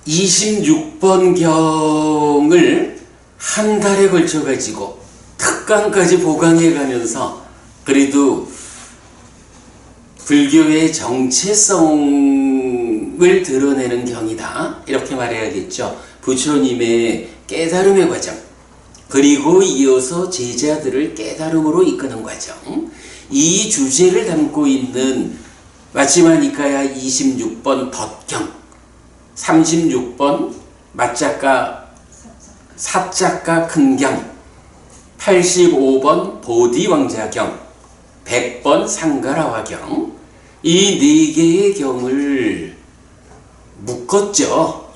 26번 경을 한 달에 걸쳐 가지고 특강까지 보강해 가면서 그래도 불교의 정체성을 드러내는 경이다, 이렇게 말해야겠죠. 부처님의 깨달음의 과정, 그리고 이어서 제자들을 깨달음으로 이끄는 과정, 이 주제를 담고 있는 마지막 니까야 26번 덧경, 36번 맞작가 삽작가 큰경, 85번 보디왕자경, 100번 상가라화경, 이 네 개의 경을 묶었죠.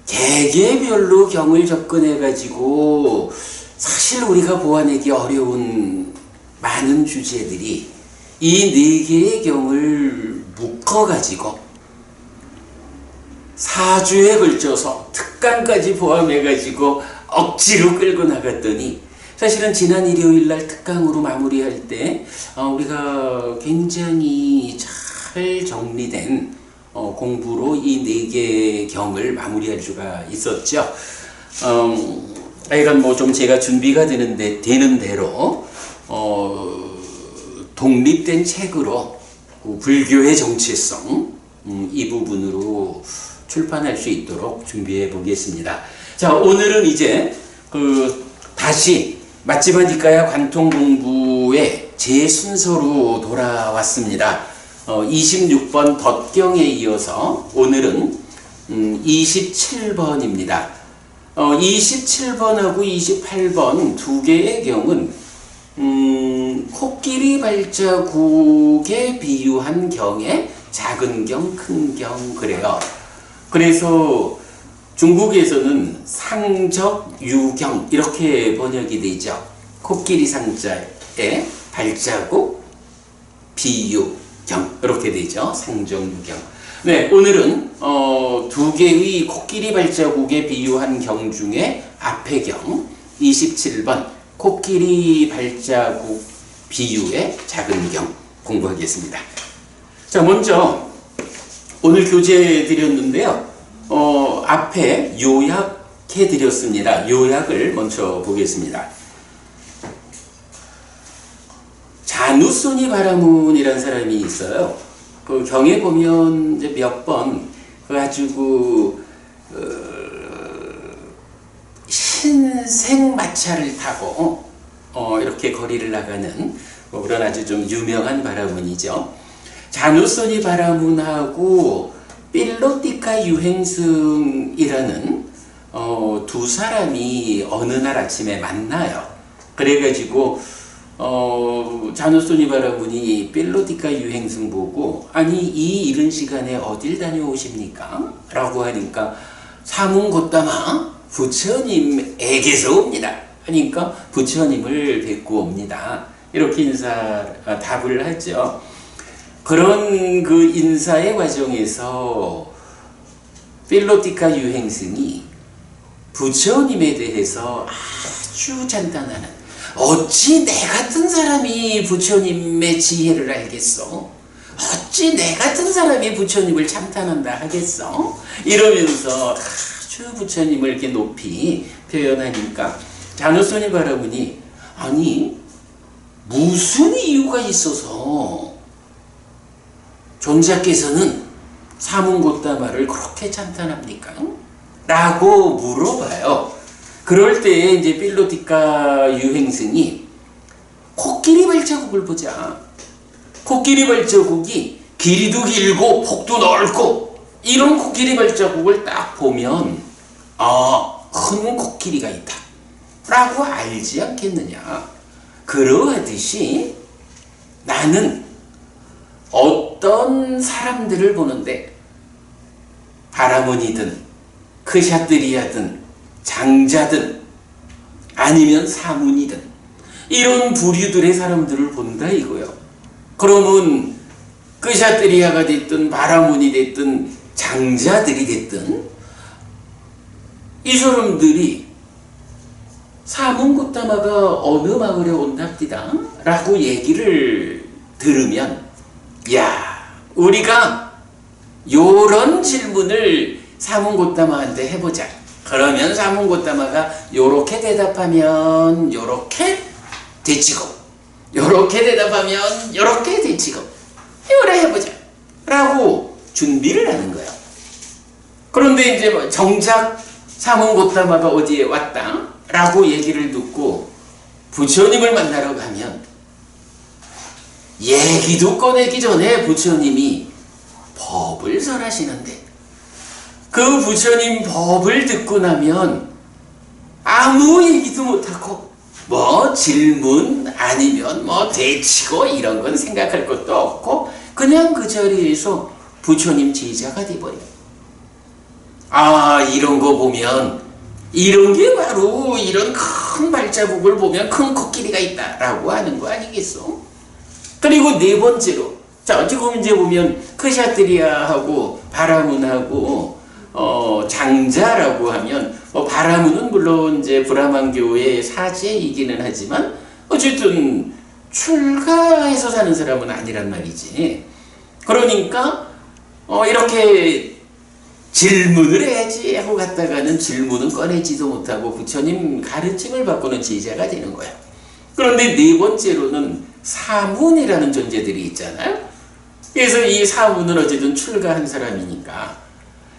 개개별로 경을 접근해 가지고 사실 우리가 보아내기 어려운 많은 주제들이 이 네 개의 경을 묶어 가지고 4주에 걸쳐서 특강까지 포함해 가지고 억지로 끌고 나갔더니, 사실은 지난 일요일 날 특강으로 마무리할 때 우리가 굉장히 잘 정리된 공부로 이 네 개의 경을 마무리할 수가 있었죠. 하여간 뭐 좀 제가 준비가 되는 대로 독립된 책으로 불교의 정체성, 이 부분으로 출판할 수 있도록 준비해 보겠습니다. 자, 오늘은 이제 다시 맞지마 니까야 관통 공부의 제 순서로 돌아왔습니다. 26번 덧경에 이어서 오늘은 27번입니다. 27번하고 28번 두 개의 경은 코끼리 발자국에 비유한 경에 작은 경, 큰 경, 그래요. 그래서 중국에서는 상적 유경 이렇게 번역이 되죠. 코끼리 상자에 발자국, 비유, 경 이렇게 되죠. 상적 유경. 네, 오늘은 두 개의 코끼리 발자국에 비유한 경 중에 앞의 경 27번 코끼리 발자국 비유의 작은 경 공부하겠습니다. 자, 먼저 오늘 교재 드렸는데요. 앞에 요약해 드렸습니다. 요약을 먼저 보겠습니다. 자누소니 바라문이라는 사람이 있어요. 그 경에 보면 이제 몇 번 가지고 흰색 마차를 타고 이렇게 거리를 나가는 그런 아주 좀 유명한 바라문이죠. 자누소니 바라문하고 필로티카 유행승이라는 두 사람이 어느 날 아침에 만나요. 그래가지고 자누소니 바라문이 필로티카 유행승 보고, 아니 이 이른 시간에 어딜 다녀오십니까? 라고 하니까 사문고따마 부처님에게서 옵니다. 하니까 부처님을 뵙고 옵니다. 이렇게 답을 하죠. 그런 그 인사의 과정에서 필로티카 유행승이 부처님에 대해서 아주 찬탄하는, 어찌 내 같은 사람이 부처님의 지혜를 알겠어? 어찌 내 같은 사람이 부처님을 찬탄한다 하겠어? 이러면서 아주 부처님을 이렇게 높이 표현하니까 자누소니 바라문이, 아니 무슨 이유가 있어서 존자께서는 사문고따마를 그렇게 찬탄합니까? 라고 물어봐요. 그럴 때 이제 필로티카 유행승이 코끼리 발자국을 보자. 코끼리 발자국이 길이도 길고 폭도 넓고 이런 코끼리 발자국을 딱 보면 큰 코끼리가 있다 라고 알지 않겠느냐. 그러하듯이 나는 어떤 사람들을 보는데 바라문이든 크샤트리야든 장자든 아니면 사문이든 이런 부류들의 사람들을 본다 이거요. 그러면 크샤트리야가 됐든 바라문이 됐든 장자들이 됐든 이 사람들이 사문고따마가 어느 마을에 온답디다 라고 얘기를 들으면, 야, 우리가 요런 질문을 사문고따마한테 해보자. 그러면 사문고따마가 요렇게 대답하면 요렇게 되치고, 요렇게 대답하면 요렇게 되치고, 요래 해보자 라고 준비를 하는 거예요. 그런데 이제 정작 사문고따마가 어디에 왔다 라고 얘기를 듣고 부처님을 만나러 가면 얘기도 꺼내기 전에 부처님이 법을 설하시는데, 그 부처님 법을 듣고 나면 아무 얘기도 못하고 뭐 질문 아니면 뭐 대치고 이런 건 생각할 것도 없고 그냥 그 자리에서 부처님 제자가 돼버려요. 아, 이런 거 보면 이런 게 바로 이런 큰 발자국을 보면 큰 코끼리가 있다라고 하는 거 아니겠어? 그리고 네 번째로, 자, 지금 이제 보면 크샤트리아하고 바라문하고 장자라고 하면 바라문은 물론 이제 브라만교의 사제이기는 하지만 어쨌든 출가해서 사는 사람은 아니란 말이지. 그러니까 이렇게 질문을 해야지 하고 갔다가는 질문은 꺼내지도 못하고 부처님 가르침을 받고는 제자가 되는 거야. 그런데 네 번째로는 사문이라는 존재들이 있잖아요. 그래서 이 사문은 어쨌든 출가한 사람이니까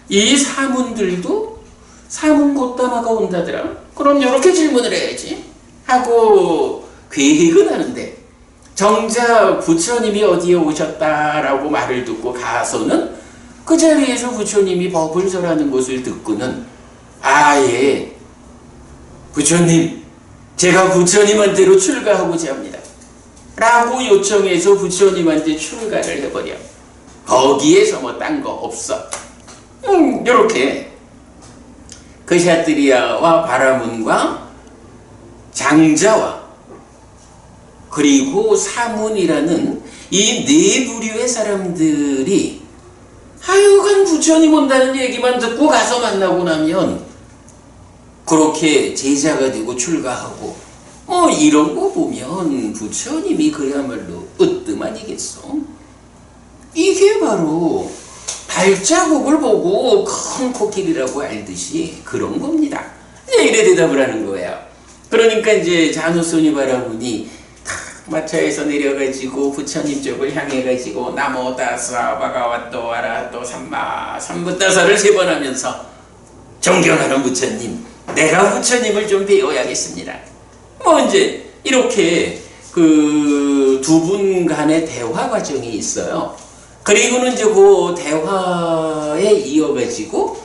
이 사문들도 사문고따마가 온다더라. 그럼 이렇게 질문을 해야지 하고 계획은 하는데, 정작 부처님이 어디에 오셨다라고 말을 듣고 가서는 그 자리에서 부처님이 법을 설하는 것을 듣고는 아예 부처님, 제가 부처님한테로 출가하고자 합니다 라고 요청해서 부처님한테 출가를 해버려. 거기에서 뭐 딴 거 없어. 요렇게 그샤트리아와 바라문과 장자와 그리고 사문이라는 이 네 부류의 사람들이 하여간 부처님 온다는 얘기만 듣고 가서 만나고 나면 그렇게 제자가 되고 출가하고 이런 거 보면 부처님이 그야말로 으뜸 아니겠어? 이게 바로 발자국을 보고 큰 코끼리라고 알듯이 그런 겁니다. 이래 대답을 하는 거예요. 그러니까 이제 자누소니 바라문이 마차에서 내려가지고 부처님 쪽을 향해가지고 나모 다사 바가와또 아라하또 삼마 삼부다사를 3번 하면서 존경하는 부처님, 내가 부처님을 좀 배워야겠습니다. 이제 이렇게 그 두 분 간의 대화 과정이 있어요. 그리고는 이제 그 대화에 이어가지고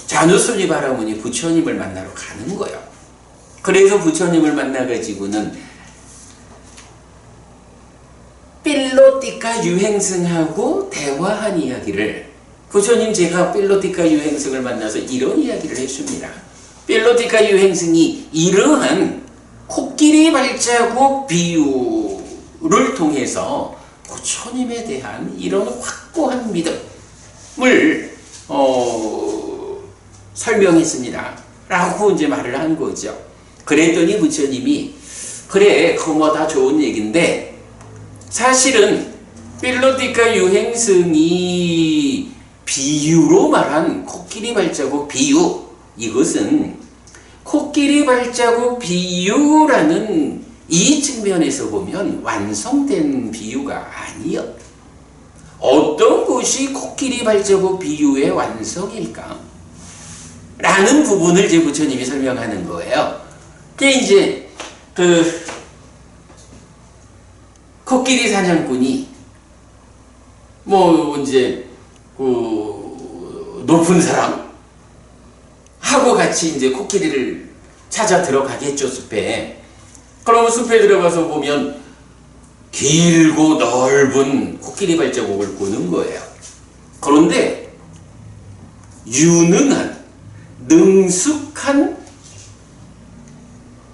자누소니 바라문이 부처님을 만나러 가는 거예요. 그래서 부처님을 만나가지고는 필로티카 유행승하고 대화한 이야기를, 부처님 제가 필로티카 유행승을 만나서 이런 이야기를 했습니다. 필로티카 유행승이 이러한 코끼리 발자국 비유를 통해서 부처님에 대한 이런 확고한 믿음을 설명했습니다 라고 이제 말을 한 거죠. 그랬더니 부처님이 그래, 그거 뭐 다 좋은 얘기인데 사실은 필로티카 유행승이 비유로 말한 코끼리 발자국 비유, 이것은 코끼리 발자국 비유라는 이 측면에서 보면 완성된 비유가 아니었다. 어떤 것이 코끼리 발자국 비유의 완성일까? 라는 부분을 이제 부처님이 설명하는 거예요. 그게 이제 코끼리 사냥꾼이 이제 높은 사람 하고 같이 이제 코끼리를 찾아 들어가겠죠, 숲에. 그러면 숲에 들어가서 보면 길고 넓은 코끼리 발자국을 보는 거예요. 그런데 유능한, 능숙한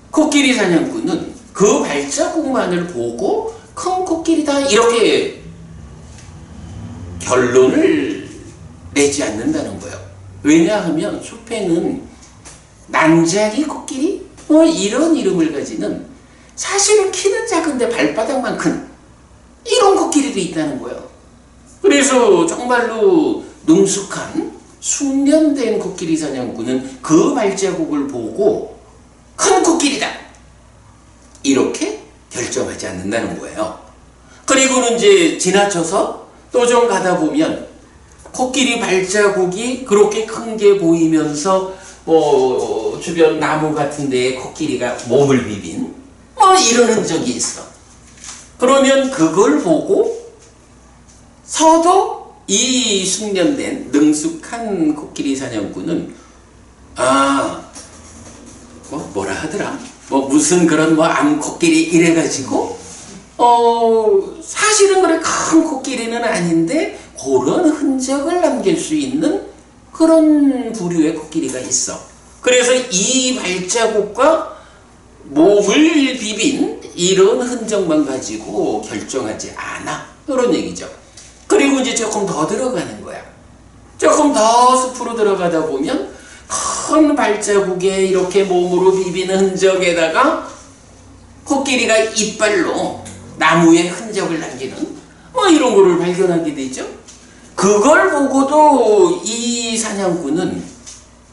코끼리 사냥꾼은 그 발자국만을 보고 큰 코끼리다 이렇게 결론을 내지 않는다는 거예요. 왜냐하면 숲에는 난장이 코끼리? 이런 이름을 가지는 사실은 키는 작은데 발바닥만 큰 이런 코끼리도 있다는 거예요. 그래서 정말로 능숙한 숙련된 코끼리 사냥꾼은 그 발자국을 보고 큰 코끼리다 이렇게 결정하지 않는다는 거예요. 그리고는 이제 지나쳐서 또 좀 가다 보면 코끼리 발자국이 그렇게 큰 게 보이면서 뭐 주변 나무 같은 데에 코끼리가 몸을 비빈 뭐 이러는 적이 있어. 그러면 그걸 보고 서도 이 숙련된 능숙한 코끼리 사냥꾼은 뭐라 하더라? 뭐 무슨 그런 뭐 암코끼리 이래가지고 사실은 그래 큰 코끼리는 아닌데 그런 흔적을 남길 수 있는 그런 부류의 코끼리가 있어. 그래서 이 발자국과 몸을 비빈 이런 흔적만 가지고 결정하지 않아. 그런 얘기죠. 그리고 이제 조금 더 들어가는 거야. 조금 더 숲으로 들어가다 보면 큰 발자국에 이렇게 몸으로 비비는 흔적에다가 코끼리가 이빨로 나무에 흔적을 남기는 뭐 이런 거를 발견하게 되죠. 그걸 보고도 이 사냥꾼은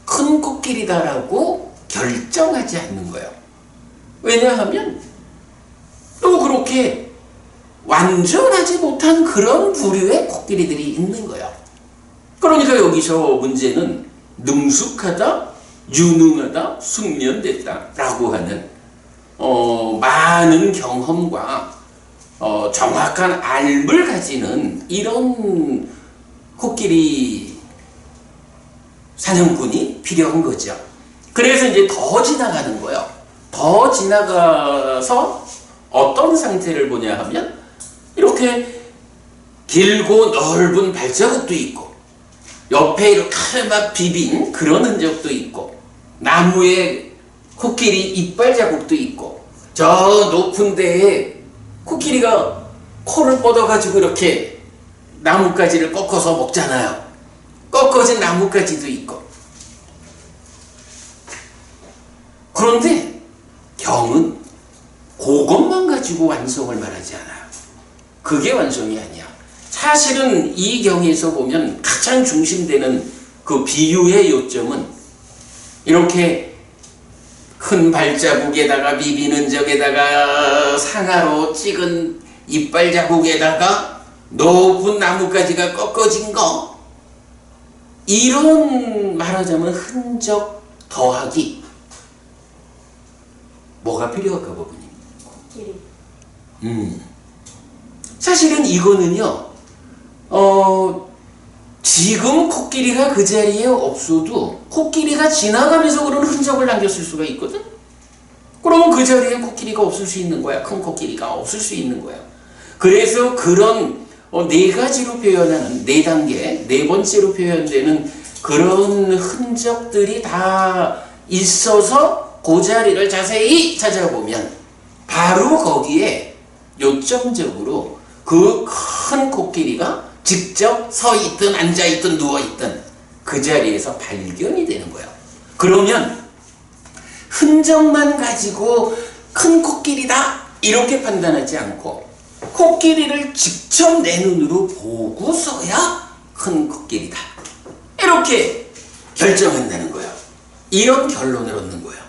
큰 코끼리다라고 결정하지 않는 거예요. 왜냐하면 또 그렇게 완전하지 못한 그런 부류의 코끼리들이 있는 거예요. 그러니까 여기서 문제는 능숙하다, 유능하다, 숙련됐다 라고 하는 많은 경험과 정확한 알을 가지는 이런 코끼리 사냥꾼이 필요한 거죠. 그래서 이제 더 지나가는 거예요. 더 지나가서 어떤 상태를 보냐 하면 이렇게 길고 넓은 발자국도 있고 옆에 이렇게 막 비빈 그런 흔적도 있고 나무에 코끼리 이빨 자국도 있고 저 높은 데에 코끼리가 코를 뻗어가지고 이렇게 나뭇가지를 꺾어서 먹잖아요. 꺾어진 나뭇가지도 있고. 그런데 경은 그것만 가지고 완성을 말하지 않아요. 그게 완성이 아니야. 사실은 이 경에서 보면 가장 중심되는 그 비유의 요점은 이렇게 큰 발자국에다가 비비는 적에다가 상아로 찍은 이빨 자국에다가 높은 나뭇가지가 꺾어진 거 이런 말하자면 흔적 더하기 뭐가 필요할까 보군요. 코끼리. 사실은 이거는요 지금 코끼리가 그 자리에 없어도 코끼리가 지나가면서 그런 흔적을 남겼을 수가 있거든. 그러면 그 자리에 코끼리가 없을 수 있는 거야. 큰 코끼리가 없을 수 있는 거야. 그래서 그런 네 가지로 표현하는 네 단계, 네 번째로 표현되는 그런 흔적들이 다 있어서 그 자리를 자세히 찾아보면 바로 거기에 요점적으로 그 큰 코끼리가 직접 서 있든 앉아 있든 누워 있든 그 자리에서 발견이 되는 거예요. 그러면 흔적만 가지고 큰 코끼리다 이렇게 판단하지 않고 코끼리를 직접 내 눈으로 보고서야 큰 코끼리다 이렇게 결정한다는 거예요. 이런 결론을 얻는 거예요.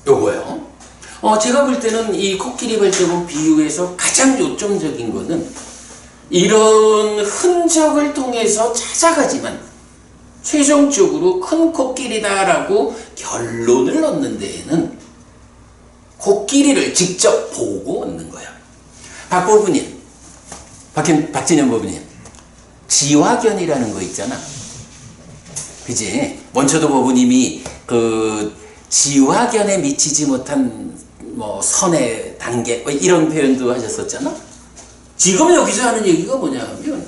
요거요. 제가 볼 때는 이 코끼리 발자국 비유에서 가장 요점적인 거는 이런 흔적을 통해서 찾아가지만 최종적으로 큰 코끼리다라고 결론을 얻는 데에는 코끼리를 직접 보고 얻는 거예요. 박진영 법무님, 지화견이라는 거 있잖아. 그지? 원초도 법무님이 그 지화견에 미치지 못한 뭐 선의 단계 뭐 이런 표현도 하셨었잖아. 지금 여기서 하는 얘기가 뭐냐 하면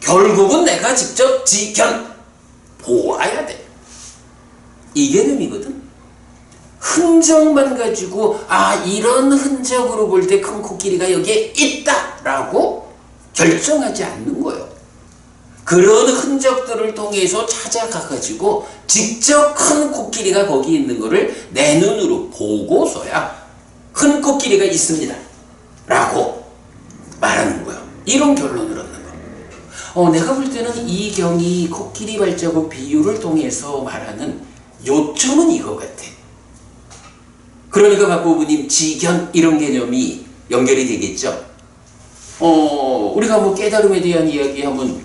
결국은 내가 직접 지견 보아야 돼. 이 개념이거든. 흔적만 가지고 이런 흔적으로 볼 때 큰 코끼리가 여기에 있다라고 결정하지 않는 거예요. 그런 흔적들을 통해서 찾아가가지고 직접 큰 코끼리가 거기 있는 거를 내 눈으로 보고서야 큰 코끼리가 있습니다 라고 말하는 거예요. 이런 결론을 얻는 거예요. 내가 볼 때는 이 경이 코끼리 발자국 비유를 통해서 말하는 요점은 이거 같아. 그러니까 박보부님 지견 이런 개념이 연결이 되겠죠. 우리가 뭐 깨달음에 대한 이야기하면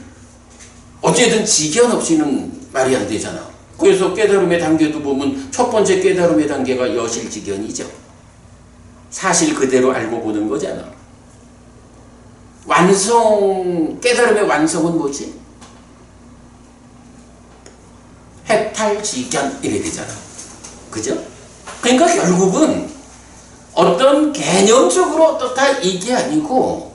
어쨌든 지견 없이는 말이 안 되잖아. 그래서 깨달음의 단계도 보면 첫 번째 깨달음의 단계가 여실지견이죠. 사실 그대로 알고 보는 거잖아. 깨달음의 완성은 뭐지? 해탈지견 이래 되잖아. 그죠? 그러니까 결국은 어떤 개념적으로 어떻다 이게 아니고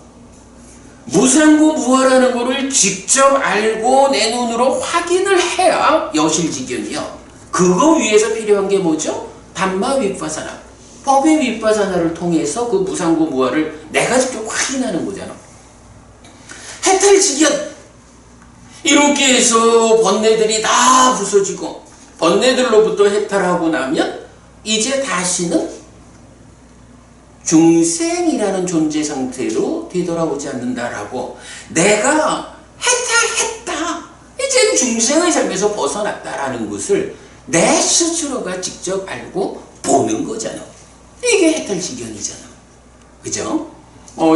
무상고무화라는 거를 직접 알고 내 눈으로 확인을 해야 여실지견이야. 그거 위해서 필요한 게 뭐죠? 담마위파사나, 법의 위파사나를 통해서 그 무상고무화를 내가 직접 확인하는 거잖아. 해탈지견 이렇게 해서 번뇌들이 다 부서지고 번뇌들로부터 해탈하고 나면 이제 다시는 중생이라는 존재 상태로 되돌아오지 않는다라고, 내가 해탈했다, 이제 중생의 삶에서 벗어났다라는 것을 내 스스로가 직접 알고 보는 거잖아. 이게 해탈지견이잖아. 그죠?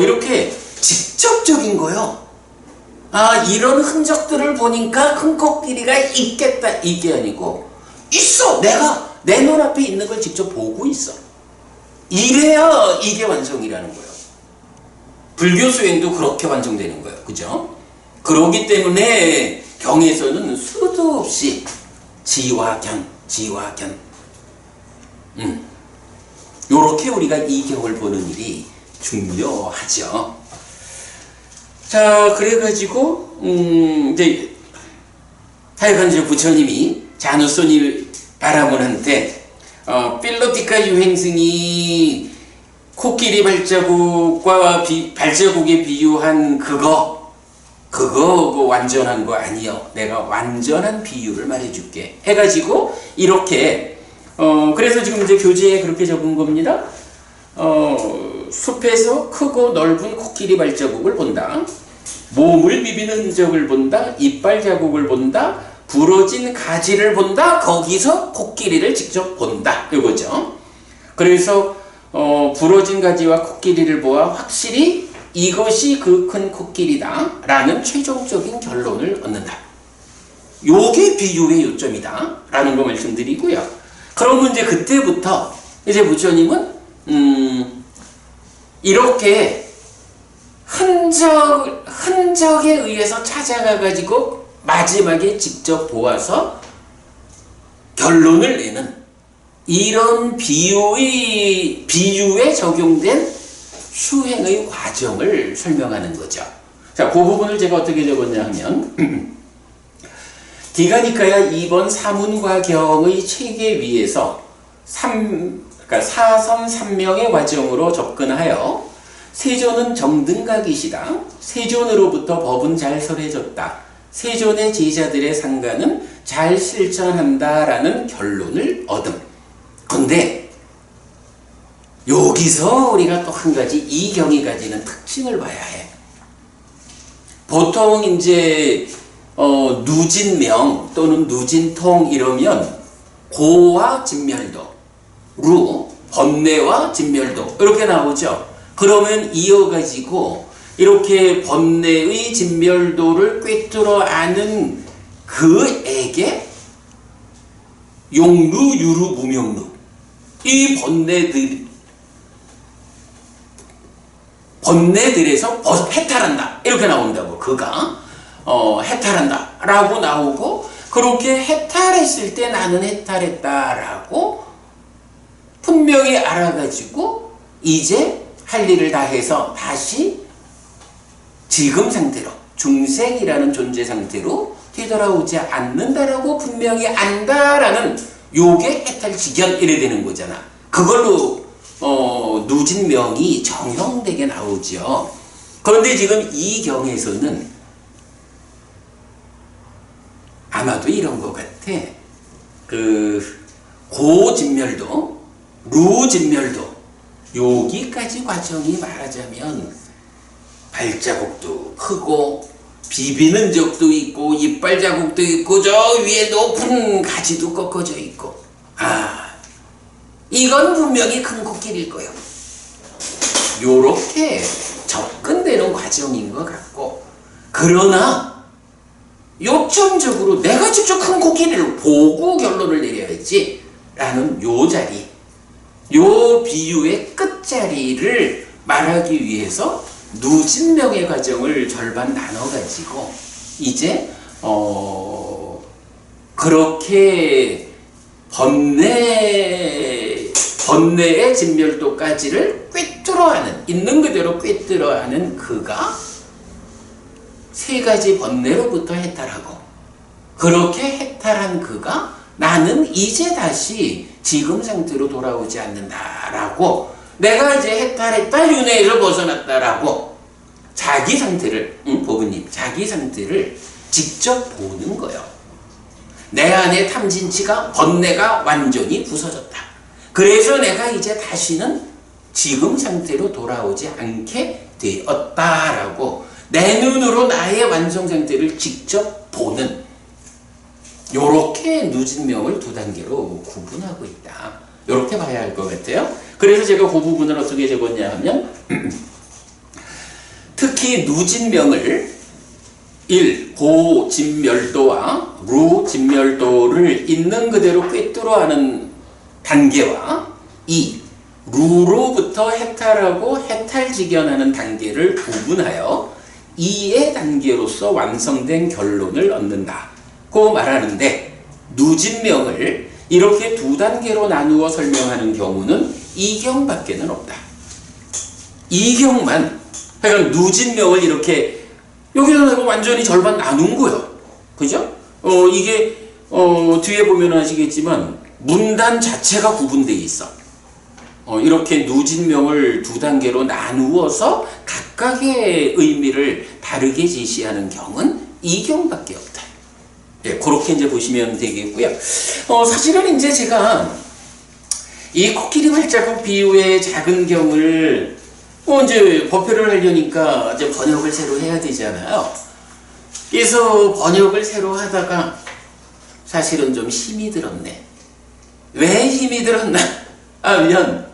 이렇게 직접적인 거요. 이런 흔적들을 보니까 큰 코끼리가 있겠다 이게 아니고 있어. 내가 내 눈앞에 있는 걸 직접 보고 있어. 이래야 이게 완성이라는 거예요. 불교 수행도 그렇게 완성되는 거예요. 그죠? 그러기 때문에 경에서는 수도 없이 지화견. 요렇게 우리가 이 경을 보는 일이 중요하죠. 자, 그래가지고, 이제, 하여간 이제 부처님이 자누손이 바라문한테, 필로티카 유행승이 코끼리 발자국과 발자국에 비유한 그거 완전한 거 아니요. 내가 완전한 비유를 말해줄게. 해가지고, 이렇게, 그래서 지금 이제 교재에 그렇게 적은 겁니다. 숲에서 크고 넓은 코끼리 발자국을 본다. 몸을 비비는 흔적을 본다. 이빨 자국을 본다. 부러진 가지를 본다. 거기서 코끼리를 직접 본다. 이거죠. 그래서 부러진 가지와 코끼리를 보아 확실히 이것이 그 큰 코끼리다 라는 최종적인 결론을 얻는다. 요게 비유의 요점이다 라는 거 말씀드리고요. 그러면 이제 그때부터 이제 부처님은 이렇게 흔적에 의해서 찾아가가지고 마지막에 직접 보아서 결론을 내는 이런 비유에 적용된 수행의 과정을 설명하는 거죠. 자, 그 부분을 제가 어떻게 적었냐 하면 디가니카야 2번 사문과경의 체계 위에서 그러니까 사선 3명의 과정으로 접근하여 세존은 정등각이시다. 세존으로부터 법은 잘 설해졌다. 세존의 제자들의 상가는 잘 실천한다라는 결론을 얻음. 근데 여기서 우리가 또 한 가지 이 경이 가지는 특징을 봐야 해. 보통 이제 누진명 또는 누진통 이러면 고와 진멸도, 루, 번뇌와 진멸도 이렇게 나오죠. 그러면 이어가지고 이렇게 번뇌의 진멸도를 꿰뚫어 아는 그에게 용루, 유루, 무명루 이 번뇌들에서 해탈한다 이렇게 나온다고. 그가 해탈한다 라고 나오고, 그렇게 해탈했을 때 나는 해탈했다 라고 분명히 알아가지고 이제 할 일을 다 해서 다시 지금 상태로 중생이라는 존재 상태로 되돌아오지 않는다라고 분명히 안다라는 요게 해탈지견 이래 되는 거잖아. 그걸로 누진명이 정형되게 나오죠. 그런데 지금 이 경에서는 아마도 이런 것 같아. 고진멸도, 루진멸도 여기까지 과정이 말하자면 발자국도 크고 비비는 적도 있고 이빨 자국도 있고 저 위에 높은 가지도 꺾어져 있고 이건 분명히 큰 코끼리일 거예요. 요렇게 접근되는 과정인 것 같고 그러나 요점적으로 내가 직접 큰 코끼리를 보고 결론을 내려야지 라는 요 자리 요 비유의 끝자리를 말하기 위해서 누진명의 과정을 절반 나눠가지고 이제 그렇게 번뇌의 진멸도까지를 꿰뚫어하는 있는 그대로 꿰뚫어하는 그가 세 가지 번뇌로부터 해탈하고 그렇게 해탈한 그가 나는 이제 다시 지금 상태로 돌아오지 않는다라고 내가 이제 해탈했다 윤회에서 벗어났다라고 자기 상태를 보부님 자기 상태를 직접 보는 거예요. 내 안에 탐진치가 번뇌가 완전히 부서졌다. 그래서 내가 이제 다시는 지금 상태로 돌아오지 않게 되었다라고 내 눈으로 나의 완성 상태를 직접 보는 요렇게 누진명을 두 단계로 구분하고 있다. 요렇게 봐야 할 것 같아요. 그래서 제가 그 부분을 어떻게 적었냐 하면 특히 누진명을 1. 고진멸도와 루진멸도를 있는 그대로 꿰뚫어하는 단계와 2. 루로부터 해탈하고 해탈직연하는 단계를 구분하여 2의 단계로서 완성된 결론을 얻는다고 말하는데 누진명을 이렇게 두 단계로 나누어 설명하는 경우는 이 경밖에는 없다. 이 경만 그러니까 누진명을 이렇게 여기서 완전히 절반 나눈 거예요. 그죠? 이게 뒤에 보면 아시겠지만 문단 자체가 구분되어 있어. 이렇게 누진명을 두 단계로 나누어서 각각의 의미를 다르게 제시하는 경은 이 경밖에 없다. 예, 그렇게 이제 보시면 되겠고요. 사실은 이제 제가 이 코끼리 발자국 비유의 작은 경을 이제 법회를 하려니까 이제 번역을 새로 해야 되잖아요. 그래서 번역을 새로 하다가 사실은 좀 힘이 들었네. 왜 힘이 들었나 하면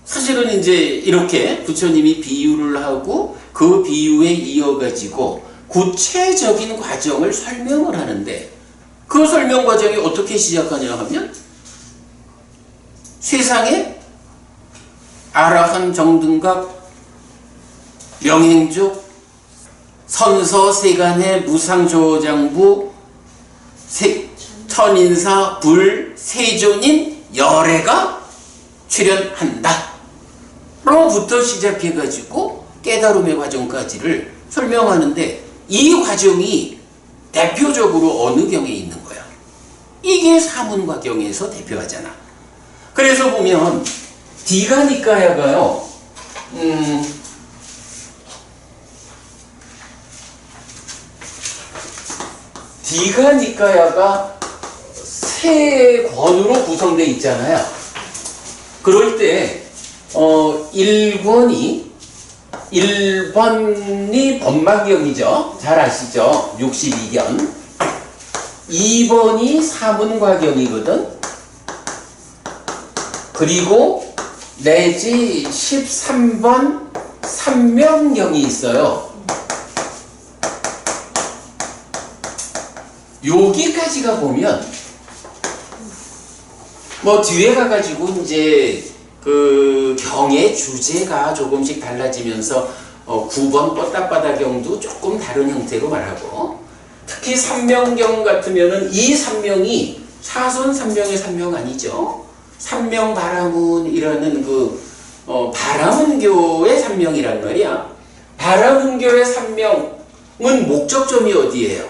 사실은 이제 이렇게 부처님이 비유를 하고 그 비유에 이어가지고 구체적인 과정을 설명을 하는데 그 설명 과정이 어떻게 시작하냐 하면 세상에 아라한 정등각 명행족 선서 세간의 무상조장부 천인사 불 세존인 열애가 출현한다 로부터 시작해가지고 깨달음의 과정까지를 설명하는데 이 과정이 대표적으로 어느 경에 있는 거야? 이게 사문과경에서 대표하잖아. 그래서 보면 디가니까야가요. 디가니까야가 세 권으로 구성되어 있잖아요. 그럴 때 1번이 법망경이죠. 잘 아시죠? 62견. 2번이 사문과경이거든. 그리고 내지 13번 삼명경이 있어요. 여기까지가 보면 뭐 뒤에 가가지고 이제 그 경의 주제가 조금씩 달라지면서 9번 뻗다바다경도 조금 다른 형태로 말하고 특히 삼명경 같으면은 이 삼명이 사선 삼명의 삼명 아니죠. 삼명 바라문이라는 그 바라문교의 삼명이란 말이야. 바라문교의 삼명은 목적점이 어디예요?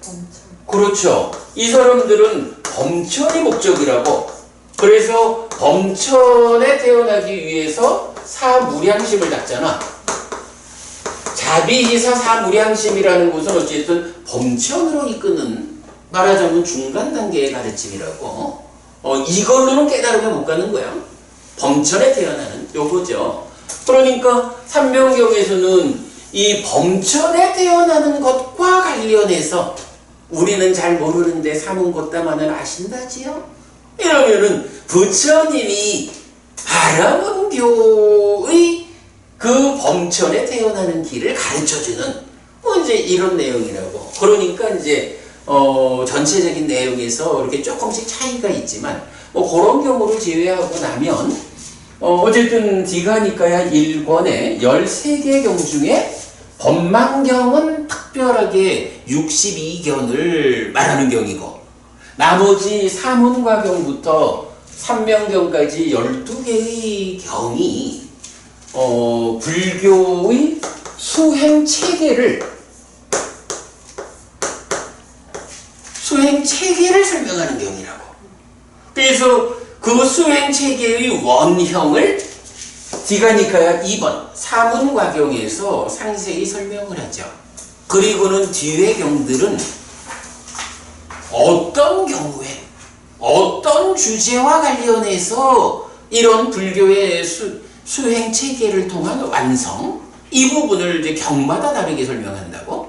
범천. 그렇죠. 이 사람들은 범천이 목적이라고. 그래서 범천에 태어나기 위해서 사무량심을 갖잖아. 자비이사 사무량심이라는 것은 어쨌든 범천으로 이끄는 말하자면 중간 단계의 가르침이라고. 이걸로는 깨달음에 못 가는 거야. 범천에 태어나는 요거죠. 그러니까 삼명경에서는 이 범천에 태어나는 것과 관련해서 우리는 잘 모르는데 사문고따만은 아신다지요? 이러면은 부처님이 바라문교의 그 범천에 태어나는 길을 가르쳐주는 뭐 이제 이런 내용이라고. 그러니까 이제 전체적인 내용에서 이렇게 조금씩 차이가 있지만 뭐 그런 경우를 제외하고 나면 어쨌든 디가니까야 1권에 13개 경 중에 법망경은 특별하게 62견을 말하는 경이고 나머지 사문과경부터 삼명경까지 12개의 경이 불교의 수행 체계를 설명하는 경이라고. 그래서 그 수행 체계의 원형을 디가니카야 2번 사문과경에서 상세히 설명을 하죠. 그리고는 뒤의 경들은 어떤 경우에 어떤 주제와 관련해서 이런 불교의 수행 체계를 통한 완성, 이 부분을 이제 경마다 다르게 설명한다고.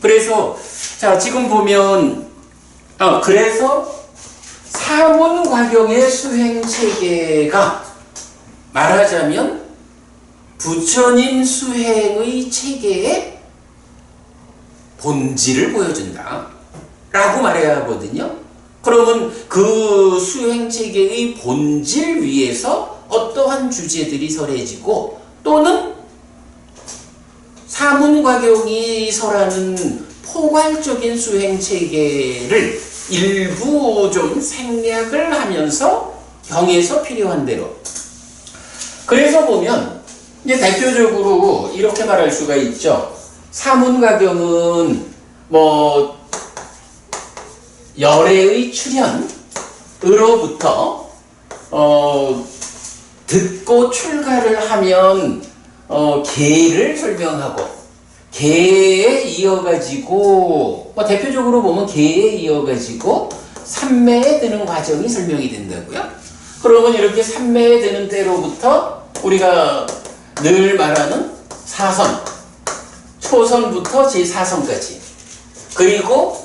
그래서 자 지금 보면 그래서 사문과경의 수행 체계가 말하자면 부처님 수행의 체계의 본질을 보여준다 라고 말해야 하거든요. 그러면 그 수행 체계의 본질 위에서 어떠한 주제들이 설해지고 또는 사문과경이 설하는 포괄적인 수행 체계를 일부 좀 생략을 하면서 경에서 필요한 대로. 그래서 보면 이제 대표적으로 이렇게 말할 수가 있죠. 사문과경은 뭐 열애의 출현으로부터 듣고 출가를 하면 계를 설명하고 계에 이어가지고 대표적으로 보면 계에 이어가지고 삼매에 드는 과정이 설명이 된다고요. 그러면 이렇게 삼매에 드는 때로부터 우리가 늘 말하는 사선, 초선부터 제4선까지 그리고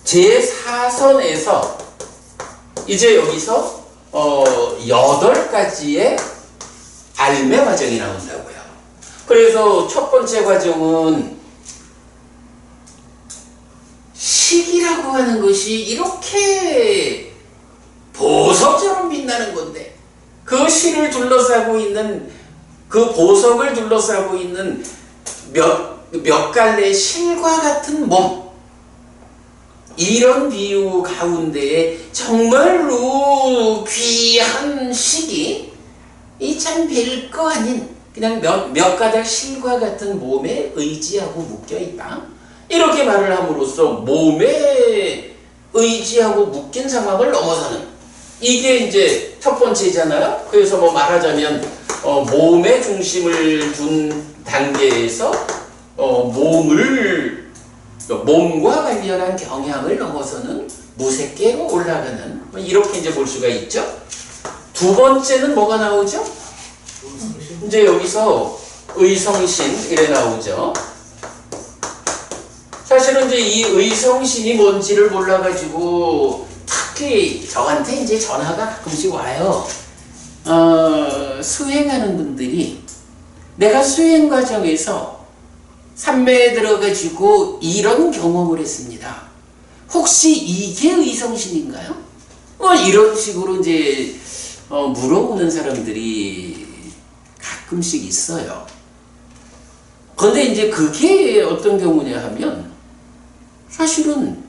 제4선에서 이제 여기서 8가지의 알매 과정이 나온다고요. 그래서 첫 번째 과정은 식이라고 하는 것이 이렇게 보석처럼 빛나는 건데 그 실을 둘러싸고 있는 그 보석을 둘러싸고 있는 몇 갈래 실과 같은 몸, 이런 비유 가운데에 정말로 귀한 식이 이 참 별거 아닌 그냥 몇 가닥 실과 같은 몸에 의지하고 묶여있다. 이렇게 말을 함으로써 몸에 의지하고 묶인 상황을 넘어서는 이게 이제 첫 번째잖아요. 그래서 뭐 말하자면 몸의 중심을 둔 단계에서 몸과 관련한 경향을 넘어서는 무색계로 올라가는 이렇게 이제 볼 수가 있죠. 두 번째는 뭐가 나오죠? 이제 여기서 의성신 이래 나오죠. 사실은 이제 이 의성신이 뭔지를 몰라가지고 특히 저한테 이제 전화가 가끔씩 와요. 수행하는 분들이 내가 수행 과정에서 삼매에 들어가지고 이런 경험을 했습니다. 혹시 이게 의성신인가요? 이런 식으로 이제 물어보는 사람들이 가끔씩 있어요. 근데 이제 그게 어떤 경우냐 하면 사실은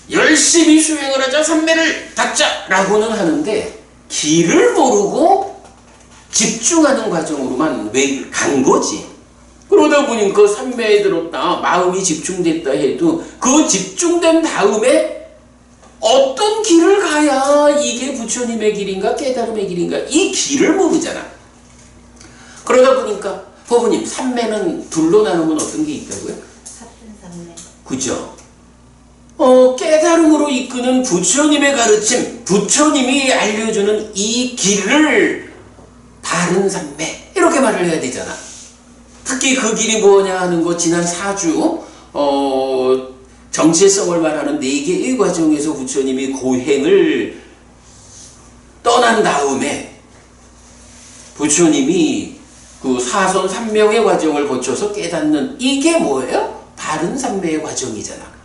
열심히 수행을 하자 삼매를 닦자 라고는 하는데 길을 모르고 집중하는 과정으로만 간 거지. 그러다 보니까 그 삼매에 들었다 마음이 집중됐다 해도 그 집중된 다음에 어떤 길을 가야 이게 부처님의 길인가 깨달음의 길인가 이 길을 모르잖아. 그러다 보니까 법부님 삼매는 둘로 나누면 어떤 게 있다고요? 사편삼매. 그죠? 깨달음으로 이끄는 부처님의 가르침, 부처님이 알려주는 이 길을 바른 삼매 이렇게 말을 해야 되잖아. 특히 그 길이 뭐냐 하는 거 지난 4주 정체성을 말하는 4개의 과정에서 부처님이 고행을 떠난 다음에 부처님이 그 사선 삼명의 과정을 거쳐서 깨닫는 이게 뭐예요? 바른 삼매의 과정이잖아.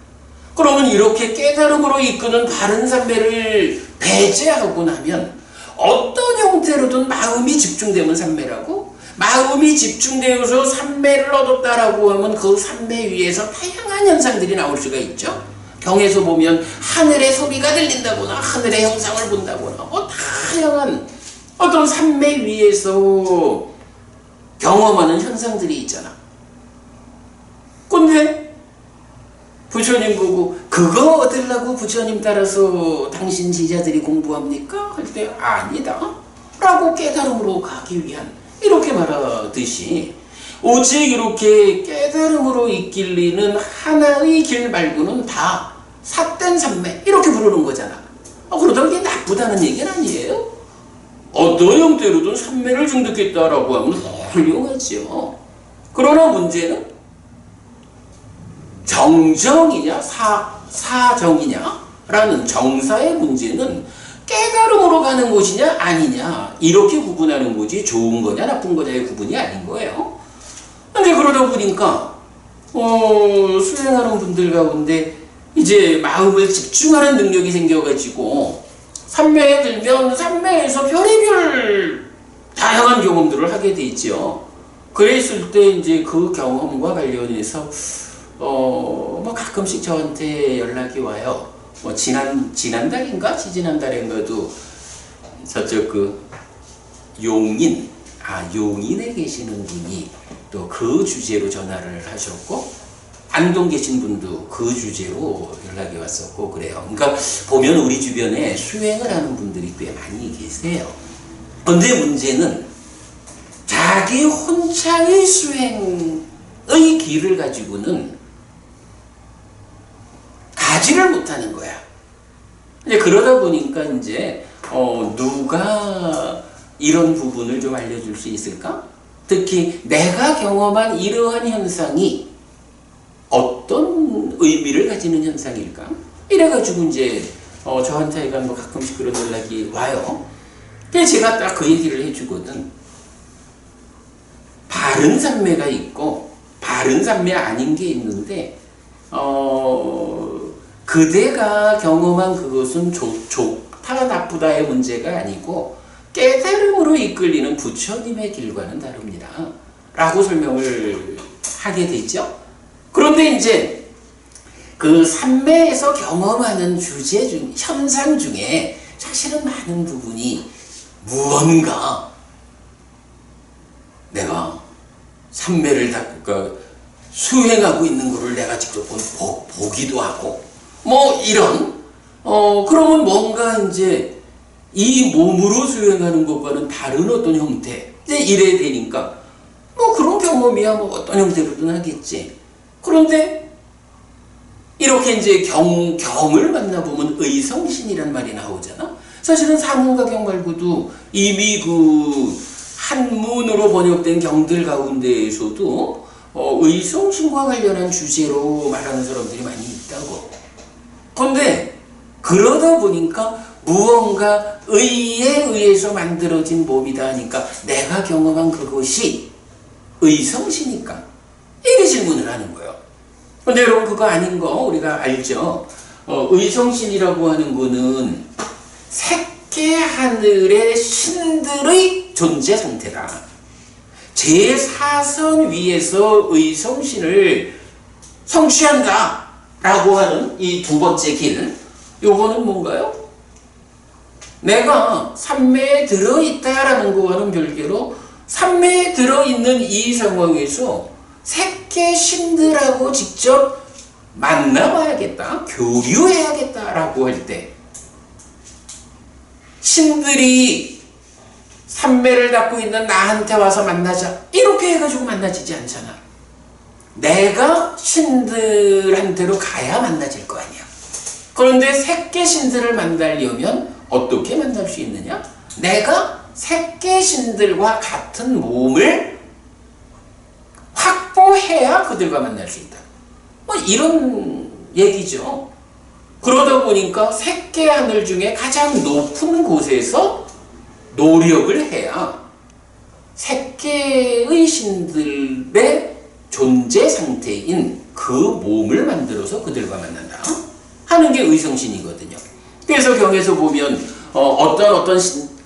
그러면 이렇게 깨달음으로 이끄는 바른 삼매를 배제하고 나면 어떤 형태로든 마음이 집중되면 삼매라고? 마음이 집중되어서 삼매를 얻었다라고 하면 그 삼매 위에서 다양한 현상들이 나올 수가 있죠. 경에서 보면 하늘의 소리가 들린다거나 하늘의 형상을 본다거나 다양한 어떤 삼매 위에서 경험하는 현상들이 있잖아. 근데 부처님 보고 그거 얻으려고 부처님 따라서 당신 제자들이 공부합니까? 할 때 아니다 라고 깨달음으로 가기 위한 이렇게 말하듯이 오직 이렇게 깨달음으로 이끌리는 하나의 길 말고는 다 삿된 삼매 이렇게 부르는 거잖아. 그러다 이게 나쁘다는 얘기는 아니에요. 어떤 형태로든 삼매를 증득했다라고 하면 훌륭하지요. 그러나 문제는 정정이냐 사정이냐 라는 정사의 문제는 깨달음으로 가는 곳이냐 아니냐 이렇게 구분하는 거지 좋은 거냐 나쁜 거냐의 구분이 아닌 거예요. 근데 그러다 보니까 수행하는 분들 가운데 이제 마음을 집중하는 능력이 생겨가지고 삼매에 들면 삼매에서 별의별 다양한 경험들을 하게 돼 있죠. 그랬을 때 이제 그 경험과 관련해서 뭐 가끔씩 저한테 연락이 와요. 뭐 지난달인가? 지지난달인가도 저쪽 그 용인에 계시는 분이 또 그 주제로 전화를 하셨고 안동 계신 분도 그 주제로 연락이 왔었고 그래요. 그러니까 보면 우리 주변에 수행을 하는 분들이 꽤 많이 계세요. 그런데 문제는 자기 혼자의 수행의 길을 가지고는 가지를 못하는 거야. 이제 그러다 보니까 이제 누가 이런 부분을 좀 알려줄 수 있을까? 특히 내가 경험한 이러한 현상이 어떤 의미를 가지는 현상일까? 이래가지고 이제 저한테 뭐 가끔씩 그런 연락이 와요. 그래서 제가 딱 그 얘기를 해주거든. 바른 삼매가 있고 바른 삼매 아닌 게 있는데 그대가 경험한 그것은 좋다 나쁘다의 문제가 아니고 깨달음으로 이끌리는 부처님의 길과는 다릅니다 라고 설명을 하게 되죠. 그런데 이제 그 삼매에서 경험하는 현상 중에 사실은 많은 부분이 무언가 내가 삼매를 수행하고 있는 것을 내가 직접 보기도 하고 뭐 이런 그러면 뭔가 이제 이 몸으로 수행하는 것과는 다른 어떤 형태 이제 이래 되니까 뭐 그런 경험이야 뭐 어떤 형태로든 하겠지. 그런데 이렇게 이제 경을 만나보면 의성신이란 말이 나오잖아. 사실은 사문가경 말고도 이미 그 한문으로 번역된 경들 가운데에서도 의성신과 관련한 주제로 말하는 사람들이 많이 있다고. 그런데 그러다 보니까 무언가 의에 의해서 만들어진 몸이다 하니까 내가 경험한 그것이 의성시니까 이게 질문을 하는 거예요. 근데 여러분 그거 아닌 거 우리가 알죠. 의성신이라고 하는 거는 색계 하늘의 신들의 존재 상태다. 제4선 위에서 의성신을 성취한다 라고 하는 이 두 번째 길, 요거는 뭔가요? 내가 삼매에 들어있다라는 거와는 별개로 삼매에 들어있는 이 상황에서 색계 신들하고 직접 만나봐야겠다, 교류해야겠다라고 할 때 신들이 삼매를 갖고 있는 나한테 와서 만나자 이렇게 해가지고 만나지지 않잖아. 내가 신들한테로 가야 만나질 거 아니야. 그런데 색계 신들을 만나려면 어떻게 만날 수 있느냐? 내가 색계신들과 같은 몸을 확보해야 그들과 만날 수 있다. 뭐 이런 얘기죠. 그러다 보니까 색계하늘 중에 가장 높은 곳에서 노력을 해야 색계의 신들의 존재 상태인 그 몸을 만들어서 그들과 만난다 하는 게 의성신이거든요. 그래서 경에서 보면 어떤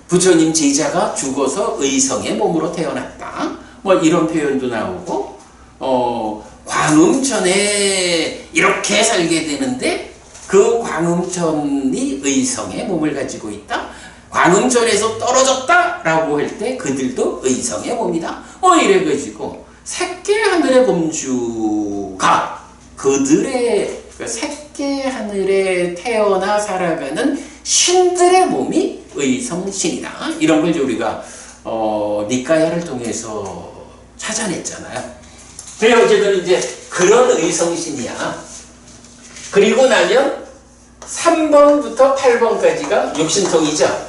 부처님 제자가 죽어서 의성의 몸으로 태어났다 뭐 이런 표현도 나오고 광음천에 이렇게 살게 되는데 그 광음천이 의성의 몸을 가지고 있다. 광음천에서 떨어졌다라고 할 때 그들도 의성의 몸이다. 이래가지고 색계하늘의 범주가 그들의 색계하늘에 태어나 살아가는 신들의 몸이 의성신이다. 이런 걸 우리가 니까야를 통해서 찾아냈잖아요. 그래 어쨌든 이제 그런 의성신이야. 그리고 나면 3번부터 8번까지가 육신통이죠.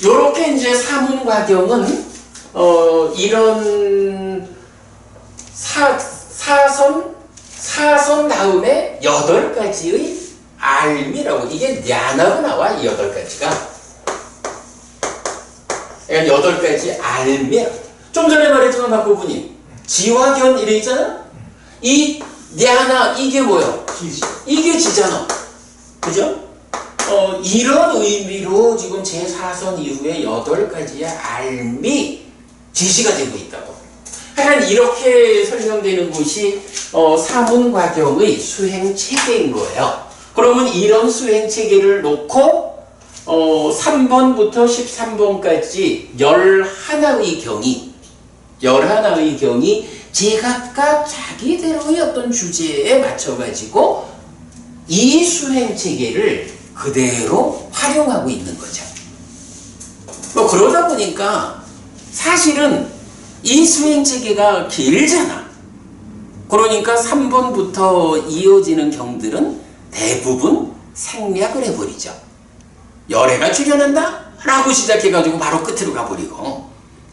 요렇게 이제 사문과경은 이런 사선 다음에 8가지의 알미라고 이게 냐나로 나와 이 8가지가. 그러니까 8가지 알미. 좀 전에 말했지만 박고분이 지화견 이래 있잖아. 이 냐나 이게 뭐야? 이게 지잖아. 그죠? 이런 의미로 지금 제4선 이후에 8가지의 알미 지시가 되고 있다고. 하여간 이렇게 설명되는 것이 사문과경의 수행체계인 거예요. 그러면 이런 수행체계를 놓고 3번부터 13번까지 11의 경이 제각각 자기대로의 어떤 주제에 맞춰가지고 이 수행체계를 그대로 활용하고 있는 거죠. 그러다 보니까 사실은 이 수행체계가 길잖아. 그러니까 3번부터 이어지는 경들은 대부분 생략을 해버리죠. 열애가 출현한다? 라고 시작해가지고 바로 끝으로 가버리고.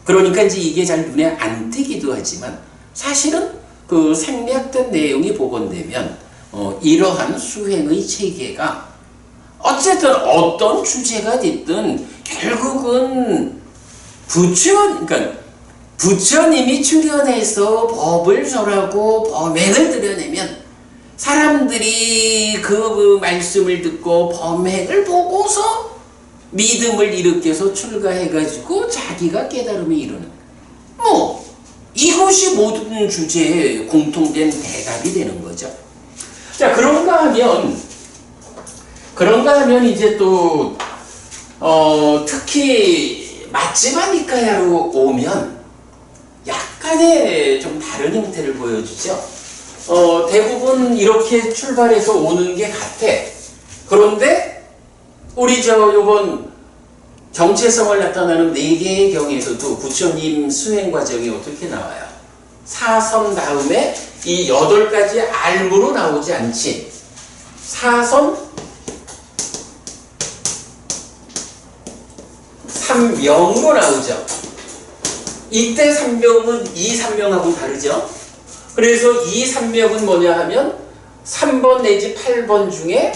그러니까 이제 이게 잘 눈에 안 띄기도 하지만 사실은 그 생략된 내용이 복원되면 이러한 수행의 체계가 어쨌든 어떤 주제가 됐든 결국은 부처님이 출현해서 법을 설하고 범행을 드러내면 사람들이 그 말씀을 듣고 범행을 보고서 믿음을 일으켜서 출가해가지고 자기가 깨달음을 이루는 이것이 모든 주제에 공통된 대답이 되는 거죠. 자, 그런가 하면 이제 또 특히 마지막 니까야로 오면 약간의 좀 다른 형태를 보여주죠. 대부분 이렇게 출발해서 오는 게 같아. 그런데 우리 요번 정체성을 나타나는 4개의 경에서도 부처님 수행 과정이 어떻게 나와요? 사선 다음에 이 8가지 알무로 나오지 않지. 사선, 삼명으로 나오죠. 이때 삼명은 이 삼명하고 다르죠. 그래서 이 삼명은 뭐냐 하면 3번 내지 8번 중에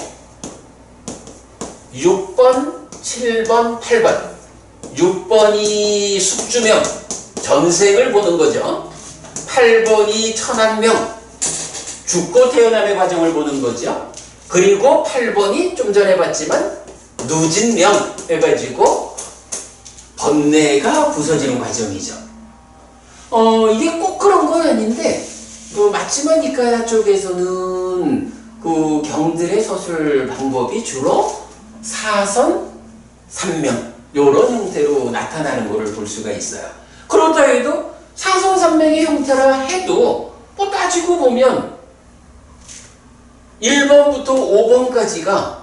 6번, 7번, 8번 6번이 숙주명, 전생을 보는 거죠. 8번이 천한명, 죽고 태어남의 과정을 보는 거죠. 그리고 8번이 좀 전에 봤지만 누진명 해가지고 번뇌가 부서지는 과정이죠. 이게 꼭 그런 건 아닌데 마지막 니까야 쪽에서는 그 경들의 서술 방법이 주로 사선, 삼명 요런 형태로 나타나는 것을 볼 수가 있어요. 그렇다 해도 사선, 삼명의 형태라 해도 따지고 보면 1번부터 5번까지가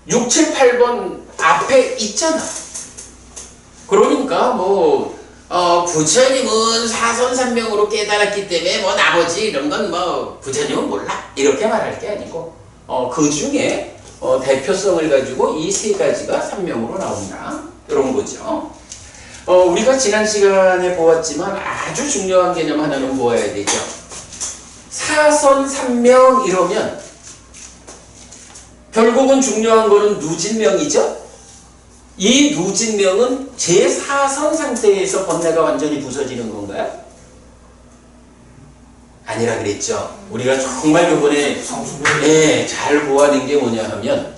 6, 7, 8번 앞에 있잖아. 그러니까 부처님은 사선삼명으로 깨달았기 때문에 나머지 이런 건 부처님은 몰라 이렇게 말할 게 아니고 그 중에 대표성을 가지고 이 세 가지가 삼명으로 나온다. 이런 거죠. 우리가 지난 시간에 보았지만 아주 중요한 개념 하나는 보아야 되죠. 사선 삼명 이러면 결국은 중요한 거는 누진명이죠. 이 누진명은 제4선 상태에서 번뇌가 완전히 부서지는 건가요? 아니라 그랬죠. 우리가 정말 이번에 잘 보아낸 게 뭐냐 하면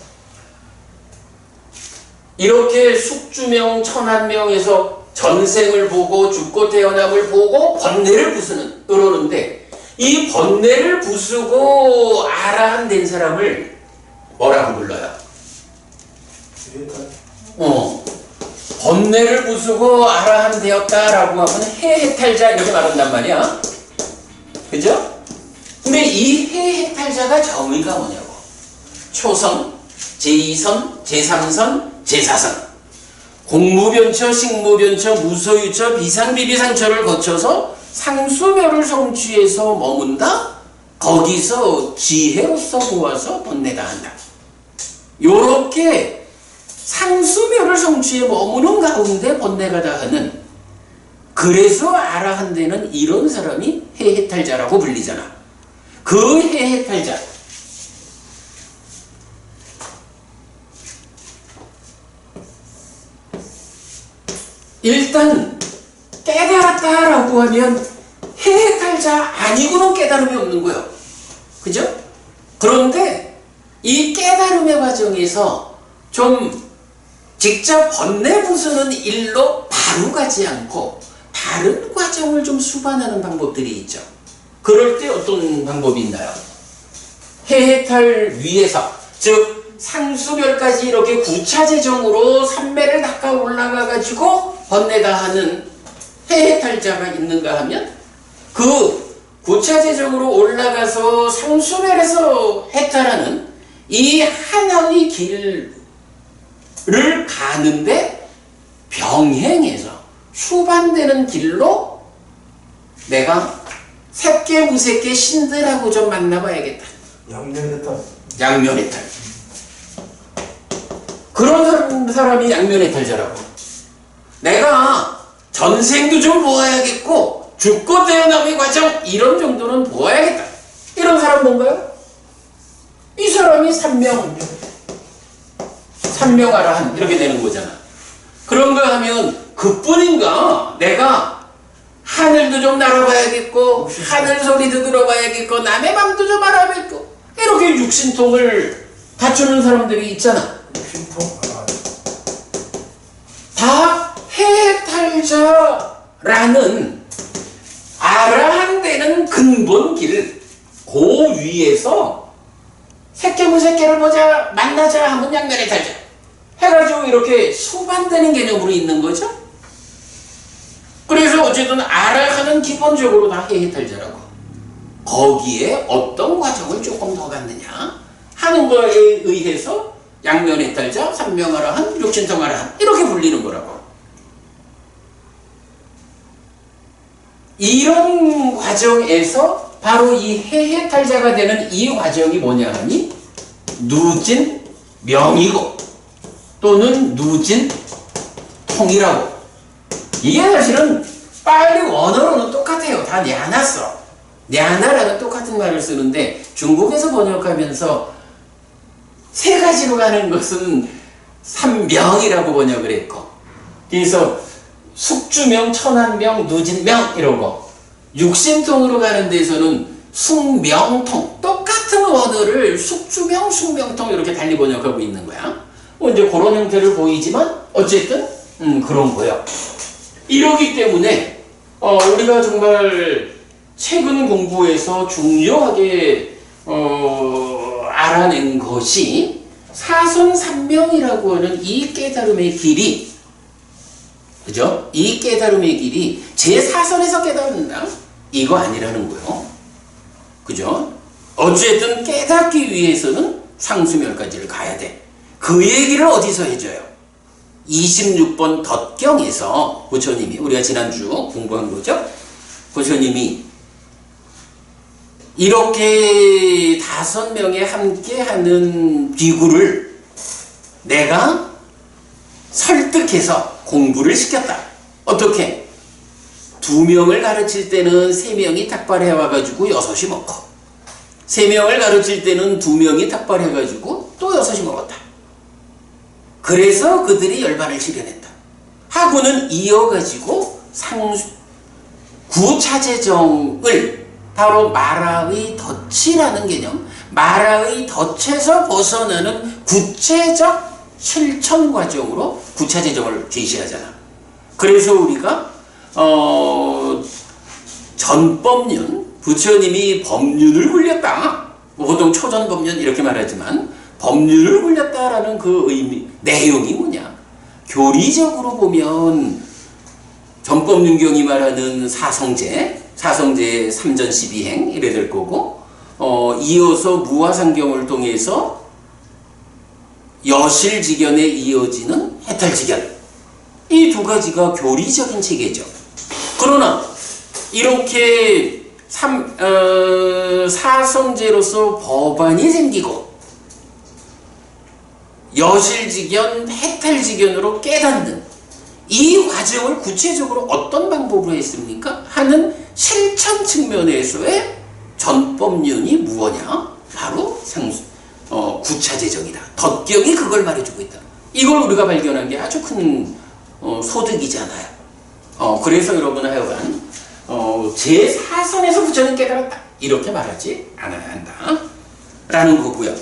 이렇게 숙주명, 천한명에서 전생을 보고 죽고 태어남을 보고 번뇌를 부수는 그러는데 이 번뇌를 부수고 아라한 사람을 뭐라고 불러요? 번뇌를 부수고 아라한 되었다라고 하면 해해탈자 이렇게 말한단 말이야. 그죠? 근데 이 해해탈자가 정의가 뭐냐고. 초선, 제2선, 제3선, 제4선. 공무변처, 식무변처, 무소유처, 비상비비상처를 거쳐서 상수멸을 성취해서 머문다? 거기서 지혜로서 보아서 번뇌가 한다. 요렇게 상수멸을 성취해 머무는 가운데 번뇌가 다 하는, 그래서 아라한 데는 이런 사람이 해해탈자라고 불리잖아. 그 해해탈자, 일단 깨달았다라고 하면 해해탈자 아니고는 깨달음이 없는 거예요. 그죠? 그런데 이 깨달음의 과정에서 좀 직접 번뇌 부수는 일로 바로 가지 않고 다른 과정을 좀 수반하는 방법들이 있죠. 그럴 때 어떤 방법이 있나요? 해해탈 위에서, 즉 상수별까지 이렇게 구차재정으로 삼매를 닦아 올라가가지고 번뇌다 하는 해해탈자가 있는가 하면 그 구차재정으으로 올라가서 상수별에서 해탈하는 이 하나의 길을 가는데 병행해서 수반되는 길로 내가 새끼 무새끼 신들하고 좀 만나봐야겠다. 양면해탈. 그런 사람이 양면해탈자라고. 내가 전생도 좀 보아야겠고 죽고 태어남의 과정 이런 정도는 보아야겠다. 이런 사람 뭔가요? 이 사람이 삼명아라한 이렇게 되는 거잖아. 그런가 하면 그뿐인가? 내가 하늘도 좀 날아봐야겠고 하늘 소리도 들어봐야겠고 남의 맘도 좀 알아봐야겠고 이렇게 육신통을 갖추는 사람들이 있잖아. 다 해탈자라는 아라한 데는 근본 길, 그 위에서 새끼무새끼를 보자, 만나자 하면 양면해탈자 해가지고 이렇게 수반되는 개념으로 있는 거죠. 그래서 어쨌든 아라하는 기본적으로 다 해해탈자라고. 거기에 어떤 과정을 조금 더 갖느냐 하는 거에 의해서 양면해탈자, 삼명아라한, 육신통아라한 이렇게 불리는 거라고. 이런 과정에서 바로 이 해해탈자가 되는 이 과정이 뭐냐 하니 누진명이고 또는 누진통이라고. 이게 사실은 빨리 원어로는 똑같아요. 다 냐나써. 냐나라는 똑같은 말을 쓰는데 중국에서 번역하면서 세 가지로 가는 것은 삼명이라고 번역을 했고, 그래서 숙주명, 천한명, 누진명 이러고, 육신통으로 가는 데서는 숙명통, 똑같은 원어를 숙주명, 숙명통 이렇게 달리 번역하고 있는 거야. 이제 그런 형태를 보이지만 어쨌든 그런 거예요. 이러기 때문에 우리가 정말 최근 공부에서 중요하게 알아낸 것이 사선삼명이라고 하는 이 깨달음의 길이, 그죠? 이 깨달음의 길이 제4선에서 깨닫는다? 이거 아니라는 거예요. 그죠? 어쨌든 깨닫기 위해서는 상수멸까지를 가야 돼. 그 얘기를 어디서 해줘요? 26번 덧경에서 부처님이, 우리가 지난주 공부한 거죠? 부처님이 이렇게 5명이 함께하는 비구를 내가 설득해서 공부를 시켰다. 어떻게? 2명을 가르칠 때는 3명이 탁발해와가지고 6이 먹고, 3명을 가르칠 때는 2명이 탁발해가지고 또 6이 먹었다. 그래서 그들이 열반을 실현했다. 하고는 이어가지고 구차재정을 바로 마라의 덫이라는 개념, 마라의 덫에서 벗어나는 구체적 실천 과정으로 구차재정을 제시하잖아. 그래서 우리가 전법륜, 부처님이 법륜을 굴렸다. 보통 초전법륜 이렇게 말하지만 법륜을 굴렸다라는 그 의미, 내용이 뭐냐? 교리적으로 보면 전법륜경이 말하는 사성제 3전 12행 이래 될 거고, 이어서 무화상경을 통해서 여실직연에 이어지는 해탈직연, 이 2가지가 교리적인 체계죠. 그러나 이렇게 사성제로서 법안이 생기고 여실직연, 해탈직연으로 깨닫는 이 과정을 구체적으로 어떤 방법으로 했습니까? 하는 실천 측면에서의 전법륜이 무엇냐? 바로 구차재정이다. 덫경이 그걸 말해주고 있다. 이걸 우리가 발견한 게 아주 큰 소득이잖아요. 그래서 여러분 하여간 제4선에서 부처님 깨달았다. 이렇게 말하지 않아야 한다. 라는 거고요.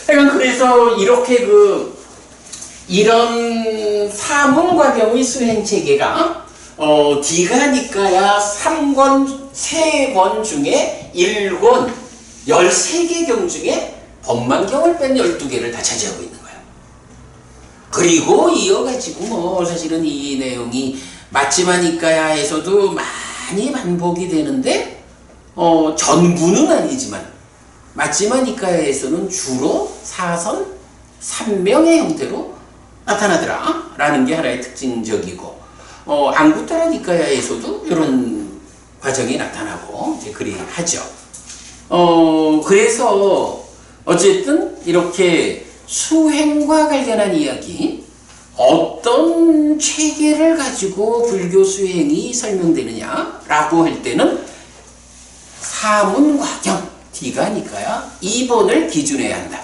하여간 그래서 이렇게 이런 사문과경의 수행체계가 디가니까야 3권, 3권 중에 1권, 13개 경 중에 법만경을 뺀 12개를 다 차지하고 있는 거예요. 그리고 이어가지고 사실은 이 내용이 마치마니까야에서도 많이 반복이 되는데 전부는 아니지만 마치마니까야에서는 주로 사선 3명의 형태로 나타나더라 라는 게 하나의 특징적이고, 앙구타라 니까야에서도 이런 과정이 나타나고 이제 그리 하죠. 그래서 어쨌든 이렇게 수행과 관련한 이야기, 어떤 체계를 가지고 불교 수행이 설명되느냐라고 할 때는 사문과경, 디가니까야 2번을 기준해야 한다.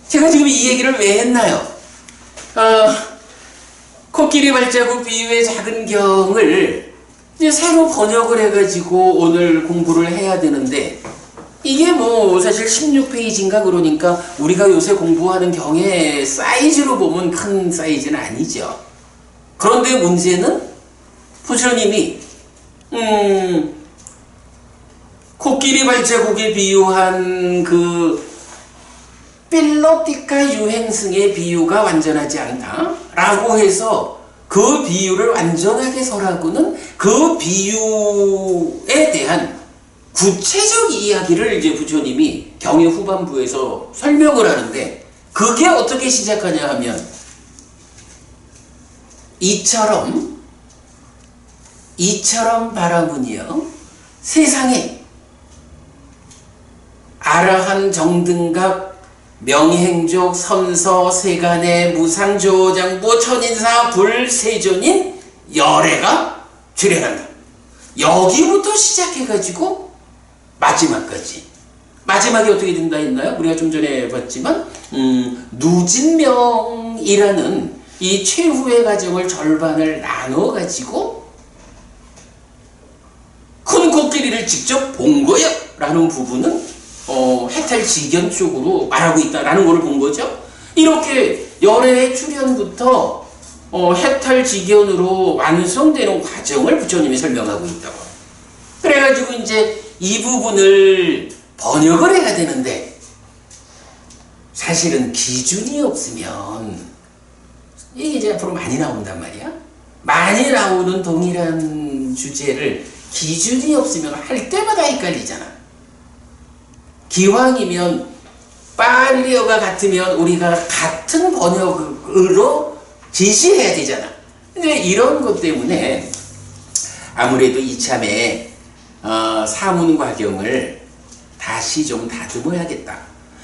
제가 지금 이 얘기를 왜 했나요? 코끼리 발자국 비유의 작은 경을 이제 새로 번역을 해가지고 오늘 공부를 해야 되는데, 이게 사실 16페이지인가 그러니까 우리가 요새 공부하는 경의 사이즈로 보면 큰 사이즈는 아니죠. 그런데 문제는 부처님이 코끼리 발자국에 비유한 필로티카 유행승의 비유가 완전하지 않다 라고 해서 그 비유를 완전하게 설하고는 그 비유에 대한 구체적 이야기를 이제 부처님이 경의 후반부에서 설명을 하는데, 그게 어떻게 시작하냐 하면 이처럼 바라보니요, 세상에 아라한 정등각 명행족 선서 세간의 무상조장부 천인사 불세존인 열애가 출현한다. 여기부터 시작해가지고 마지막까지. 마지막에 어떻게 된다 했나요? 우리가 좀 전에 봤지만 누진명이라는 이 최후의 과정을 절반을 나눠가지고 큰 코끼리를 직접 본 거야 라는 부분은 해탈직연 쪽으로 말하고 있다라는 걸 본 거죠. 이렇게 열애의 출현부터 해탈직연으로 완성되는 과정을 부처님이 설명하고 있다고. 그래가지고 이제 이 부분을 번역을 해야 되는데, 사실은 기준이 없으면 이게 이제 앞으로 많이 나온단 말이야. 많이 나오는 동일한 주제를 기준이 없으면 할 때마다 헷갈리잖아. 기왕이면 빨리어가 같으면 우리가 같은 번역으로 제시해야 되잖아. 근데 이런 것 때문에 아무래도 이참에 사문과경을 다시 좀 다듬어야겠다.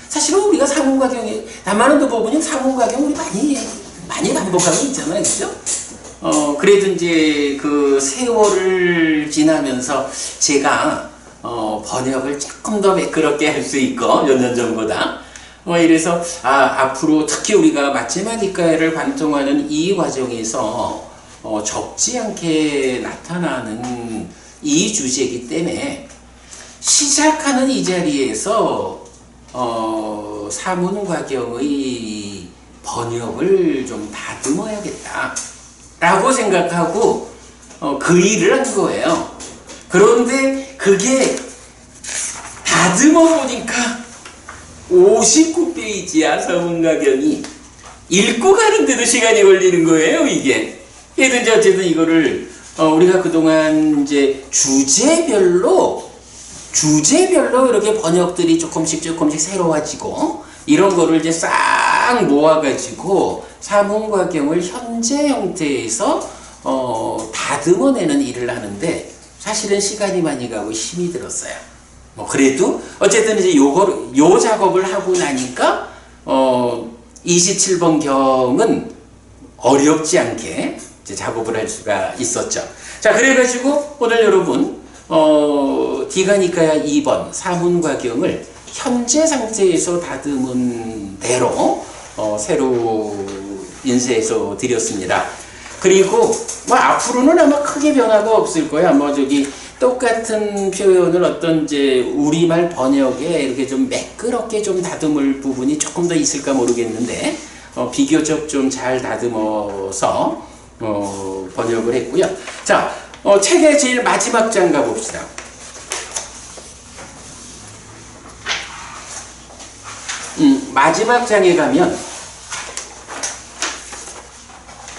사실은 우리가 사문과경에 남한원도 부분이 사문과경 우리 많이 반복하고 있잖아요, 그죠? 그래도 이제 그 세월을 지나면서 제가 번역을 조금 더 매끄럽게 할 수 있고 몇 년 전보다 이래서 앞으로 특히 우리가 마테마티카를 관통하는 이 과정에서 적지 않게 나타나는 이 주제이기 때문에 시작하는 이 자리에서 사문과경의 번역을 좀 다듬어야겠다 라고 생각하고 그 일을 한 거예요. 그런데 그게 다듬어 보니까 59페이지야 사문과경이. 읽고 가는데도 시간이 걸리는 거예요, 이게. 예든지 어쨌든 이거를 우리가 그동안 이제 주제별로 이렇게 번역들이 조금씩 새로워지고 이런 거를 이제 싹 모아가지고 사문과경을 현재 형태에서 다듬어내는 일을 하는데 사실은 시간이 많이 가고 힘이 들었어요. 그래도 어쨌든 이제 요 작업을 하고 나니까 27번 경은 어렵지 않게 이제 작업을 할 수가 있었죠. 자, 그래가지고 오늘 여러분 디가니카야 2번 사문과경을 현재 상태에서 다듬은 대로 새로 인쇄해서 드렸습니다. 그리고 앞으로는 아마 크게 변화가 없을 거야. 똑같은 표현을 어떤 이제 우리말 번역에 이렇게 좀 매끄럽게 좀 다듬을 부분이 조금 더 있을까 모르겠는데 비교적 좀 잘 다듬어서 번역을 했고요. 자, 책의 제일 마지막 장 가봅시다. 마지막 장에 가면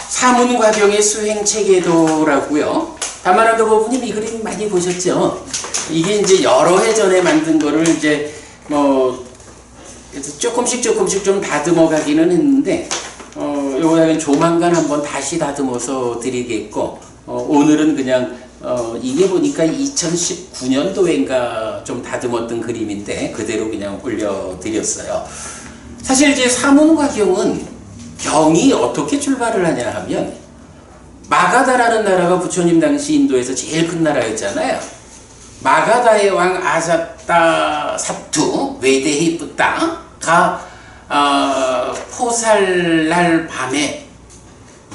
사문과경의 수행 체계도라고요. 다만한도 부부님 이 그림 많이 보셨죠? 이게 이제 여러 해 전에 만든 거를 이제 조금씩 좀 다듬어 가기는 했는데 요거는 조만간 한번 다시 다듬어서 드리겠고 오늘은 그냥 이게 보니까 2019년도인가 좀 다듬었던 그림인데 그대로 그냥 올려드렸어요. 사실 이제 사문과경은 경이 어떻게 출발을 하냐 하면 마가다라는 나라가 부처님 당시 인도에서 제일 큰 나라였잖아요. 마가다의 왕 아자타 사투 외대히 뿌따가 포살날 밤에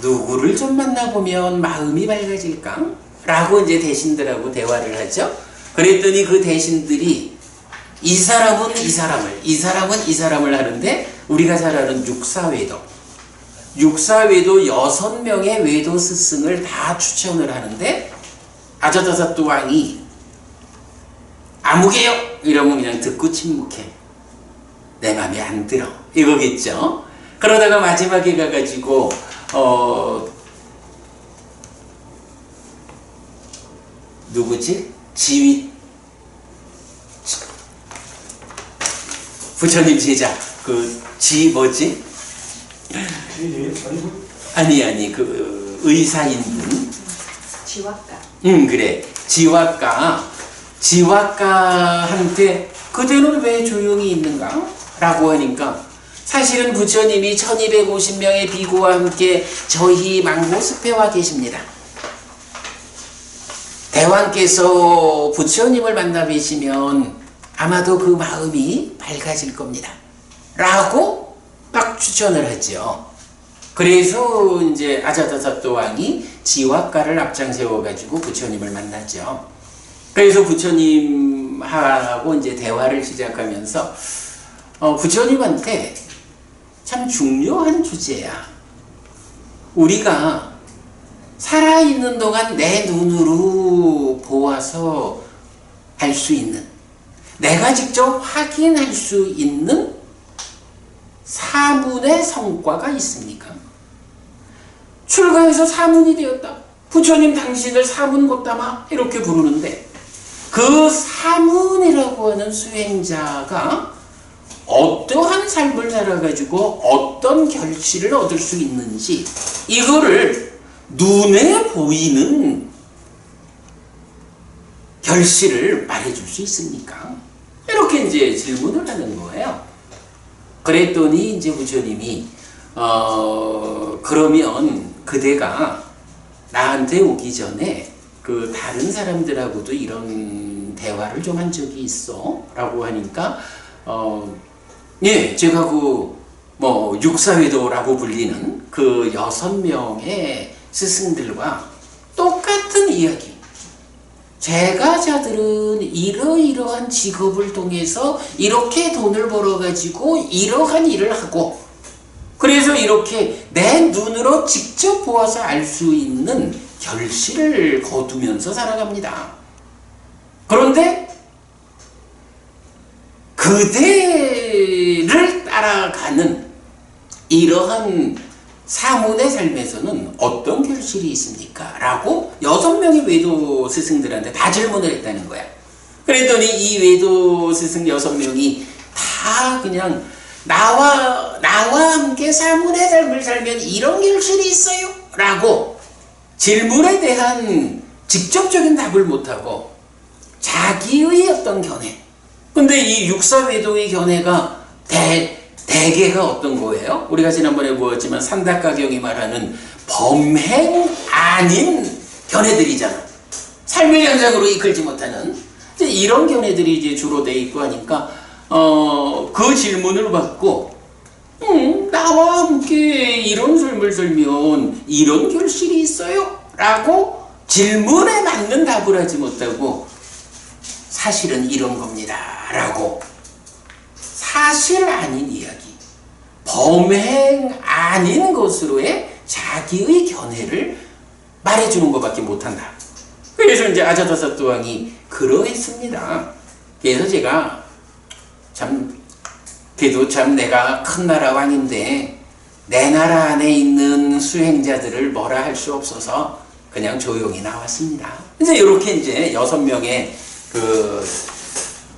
누구를 좀 만나보면 마음이 밝아질까? 라고 이제 대신들하고 대화를 하죠. 그랬더니 그 대신들이 이 사람은 이 사람을, 이 사람은 이 사람을 하는데 우리가 잘 아는 육사외도 6명의 외도 스승을 다 추천을 하는데 아자타 사투 왕이 아무개요! 이러면 그냥 듣고 침묵해. 내 맘에 안 들어. 이거겠죠? 그러다가 마지막에 가가지고 누구지? 부처님 제자 뭐지? 아니 그 의사인 분 지화가. 그래. 지화가한테 그대는 왜 조용히 있는가? 라고 하니까 사실은 부처님이 1250명의 비구와 함께 저희 망고숲에 와 계십니다. 대왕께서 부처님을 만나 뵈시면 아마도 그 마음이 밝아질 겁니다. 라고 딱 추천을 하죠. 그래서 이제 아자타 사투 왕이 지화가를 앞장 세워가지고 부처님을 만나죠. 그래서 부처님하고 이제 대화를 시작하면서 부처님한테 참 중요한 주제야. 우리가 살아있는 동안 내 눈으로 보아서 알 수 있는, 내가 직접 확인할 수 있는 사문의 성과가 있습니까? 출가해서 사문이 되었다. 부처님 당신을 사문고따마 이렇게 부르는데 그 사문이라고 하는 수행자가 어떠한 삶을 살아가지고 어떤 결실을 얻을 수 있는지 이거를 눈에 보이는 결실을 말해줄 수 있습니까? 이렇게 이렇게 이제 질문을 하는 거예요. 그랬더니 이제 부처님이 그러면 그대가 나한테 오기 전에 그 다른 사람들하고도 이런 대화를 좀 한 적이 있어? 라고 하니까 예, 제가 뭐 육사회도라고 불리는 그 6명의 스승들과 똑같은 이야기. 제가 자들은 이러이러한 직업을 통해서 이렇게 돈을 벌어가지고 이러한 일을 하고, 그래서 이렇게 내 눈으로 직접 보아서 알 수 있는 결실을 거두면서 살아갑니다. 그런데 그대를 따라가는 이러한 사문의 삶에서는 어떤 결실이 있습니까? 라고 6명의 외도 스승들한테 다 질문을 했다는 거야. 그랬더니 이 외도 스승 6명이 다 그냥 나와 함께 사문의 삶을 살면 이런 결실이 있어요? 라고 질문에 대한 직접적인 답을 못하고 자기의 어떤 견해. 근데 이 육사외도의 견해가 대개가 어떤 거예요? 우리가 지난번에 보았지만 산다가경이 말하는 범행 아닌 견해들이잖아. 삶의 현장으로 이끌지 못하는 이제 이런 견해들이 이제 주로 돼 있고 하니까 그 질문을 받고 나와 함께 이런 삶을 살면 이런 결실이 있어요? 라고 질문에 맞는 답을 하지 못하고 사실은 이런 겁니다. 라고 사실 아닌 이야기, 범행 아닌 것으로의 자기의 견해를 말해주는 것밖에 못한다. 그래서 이제 아자타사토 왕이 그러했습니다. 그래서 제가 그래도 참 내가 큰 나라 왕인데 내 나라 안에 있는 수행자들을 뭐라 할 수 없어서 그냥 조용히 나왔습니다. 이제 이렇게 이제 6명의 그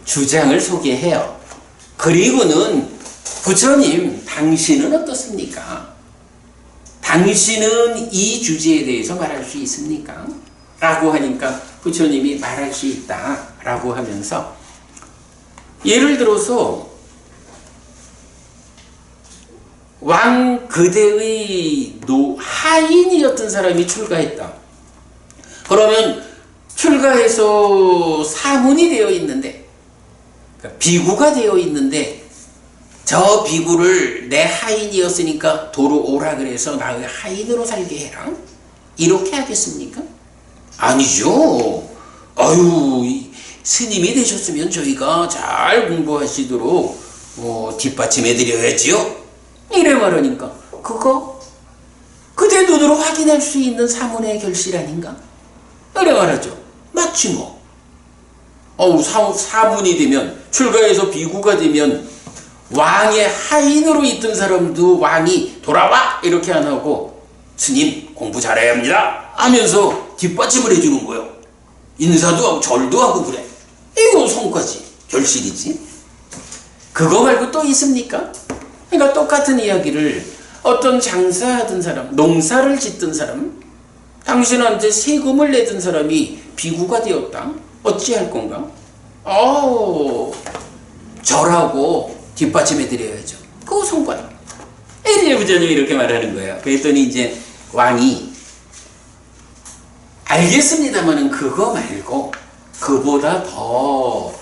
주장을 소개해요. 그리고는 부처님, 당신은 어떻습니까? 당신은 이 주제에 대해서 말할 수 있습니까? 라고 하니까 부처님이 말할 수 있다 라고 하면서, 예를 들어서 왕 그대의 하인이었던 사람이 출가했다. 그러면 출가해서 사문이 되어 있는데, 그러니까 비구가 되어 있는데 저 비구를 내 하인이었으니까 도로 오라 그래서 나의 하인으로 살게 해라? 이렇게 하겠습니까? 아니죠. 스님이 되셨으면 저희가 잘 공부하시도록 뒷받침해드려야지요. 이래 말하니까 그거 그대 눈으로 확인할 수 있는 사문의 결실 아닌가? 이래 말하죠. 맞지 뭐. 사문이 되면, 출가해서 비구가 되면 왕의 하인으로 있던 사람도 왕이 돌아와 이렇게 안 하고 스님 공부 잘해야 합니다 하면서 뒷받침을 해주는 거예요. 인사도 하고 절도 하고 그래. 이거 성과지, 결실이지. 그거 말고 또 있습니까? 그러니까 똑같은 이야기를 어떤 장사하던 사람, 농사를 짓던 사람, 당신한테 세금을 내던 사람이 비구가 되었다. 어찌할 건가? 절하고 뒷받침해드려야죠. 그거 성과다. 이제 부처님이 이렇게 말하는 거예요. 그랬더니 이제 왕이 알겠습니다만은 그거 말고 그보다 더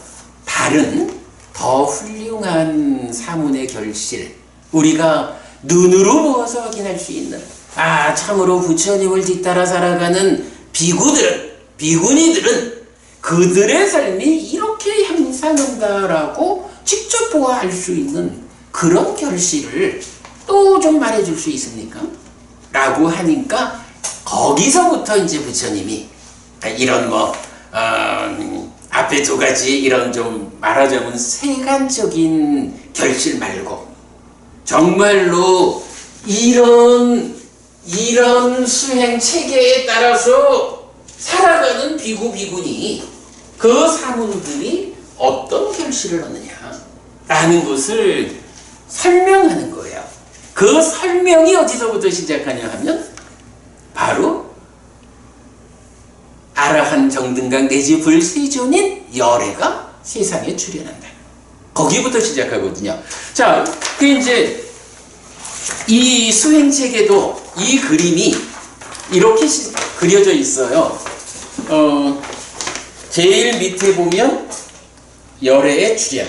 다른, 더 훌륭한 사문의 결실, 우리가 눈으로 보아서 확인할 수 있는, 참으로 부처님을 뒤따라 살아가는 비구니들은 그들의 삶이 이렇게 향상한다라고 직접 보아 알 수 있는 그런 결실을 또 좀 말해줄 수 있습니까? 라고 하니까 거기서부터 이제 부처님이 이런 앞에 2가지 이런 좀 말하자면 세간적인 결실 말고 정말로 이런 수행 체계에 따라서 살아가는 비구니 그 사문들이 어떤 결실을 얻느냐라는 것을 설명하는 거예요. 그 설명이 어디서부터 시작하냐 하면 바로 아라한 정등강 내지 불세존인 열애가 세상에 출현한다. 거기부터 시작하거든요. 자, 그 이제 이 수행책에도 이 그림이 이렇게 그려져 있어요. 제일 밑에 보면 열애의 출현.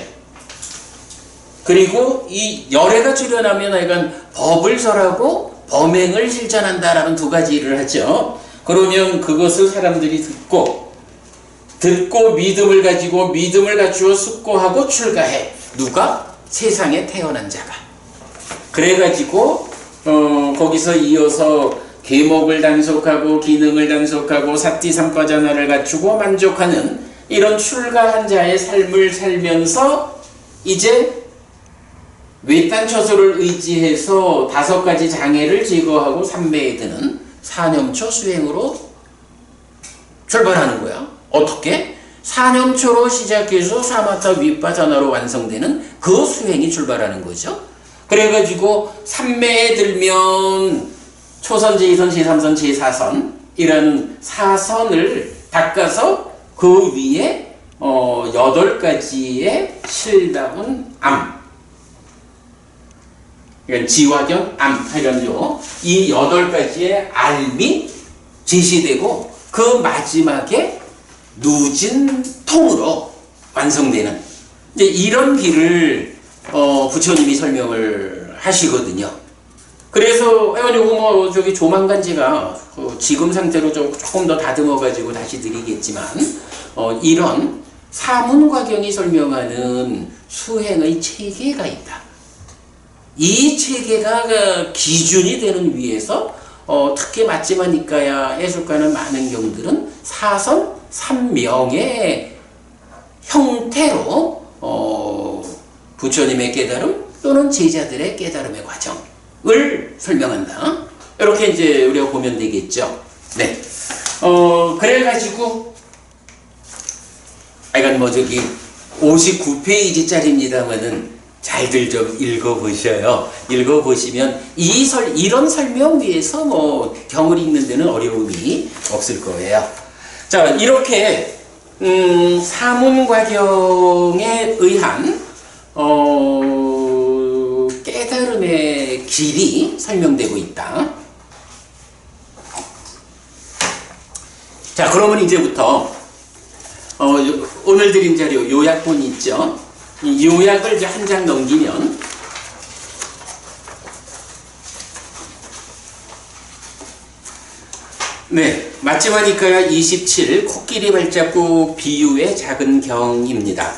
그리고 이 열애가 출현하면 약간 법을 설하고 범행을 실천한다라는 두 가지 일을 하죠. 그러면 그것을 사람들이 듣고 믿음을 가지고 믿음을 갖추어 숙고하고 출가해. 누가? 세상에 태어난 자가. 그래가지고 거기서 이어서 계목을 단속하고 기능을 단속하고 사띠삼과자나를 갖추고 만족하는 이런 출가한 자의 삶을 살면서 이제 외딴처소를 의지해서 5가지 장애를 제거하고 삼매에 드는 사념초 수행으로 출발하는 거야. 어떻게? 사념초로 시작해서 사마타 윗바자나로 완성되는 그 수행이 출발하는 거죠. 그래가지고 삼매에 들면 초선, 제2선, 제3선, 제4선이라는 4선을 닦아서 그 위에 8가지의 실다운 암, 그러니까 지화견, 암, 이런 이 8가지의 알미 제시되고 그 마지막에 누진통으로 완성되는 이제 이런 길을 부처님이 설명을 하시거든요. 그래서 요거 조만간 제가 지금 상태로 조금 더 다듬어 가지고 다시 드리겠지만 이런 사문과경이 설명하는 수행의 체계가 있다. 이 체계가 기준이 되는 위에서 특히 맞지마 니까야 해설가는 많은 경우들은 사선 삼명의 형태로 부처님의 깨달음 또는 제자들의 깨달음의 과정을 설명한다. 이렇게 이제 우리가 보면 되겠죠. 네. 그래가지고 이건 59페이지짜리입니다만은 잘들 좀 읽어보셔요. 읽어보시면 이런 설명 위에서 경을 읽는 데는 어려움이 없을 거예요. 자, 이렇게 사문과경에 의한 깨달음의 길이 설명되고 있다. 자, 그러면 이제부터 오늘 드린 자료 요약본 있죠? 이 요약을 이제 한 장 넘기면 네, 맞지마 니까야 27 코끼리 발자국 비유의 작은 경입니다.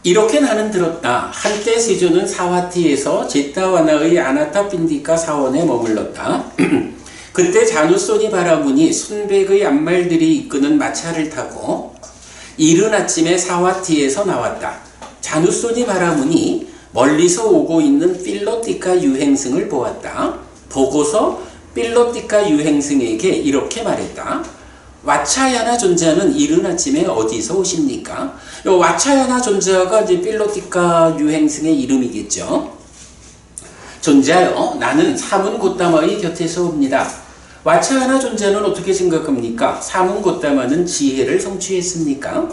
이렇게 나는 들었다. 한때 세조는 사와티에서 제타와나의 아나타 빈디카 사원에 머물렀다. 그때 자누소니 바라문이 순백의 암말들이 이끄는 마차를 타고 이른 아침에 사와티에서 나왔다. 자누소니 바라문이 멀리서 오고 있는 필로티카 유행승을 보았다. 보고서 필로티카 유행승에게 이렇게 말했다. 와차야나 존자는 이른 아침에 어디서 오십니까? 이 와차야나 존자가 이제 필로티카 유행승의 이름이겠죠. 존자요, 나는 사문고타마의 곁에서 옵니다. 와차야나 존자는 어떻게 생각합니까? 사문고타마는 지혜를 성취했습니까?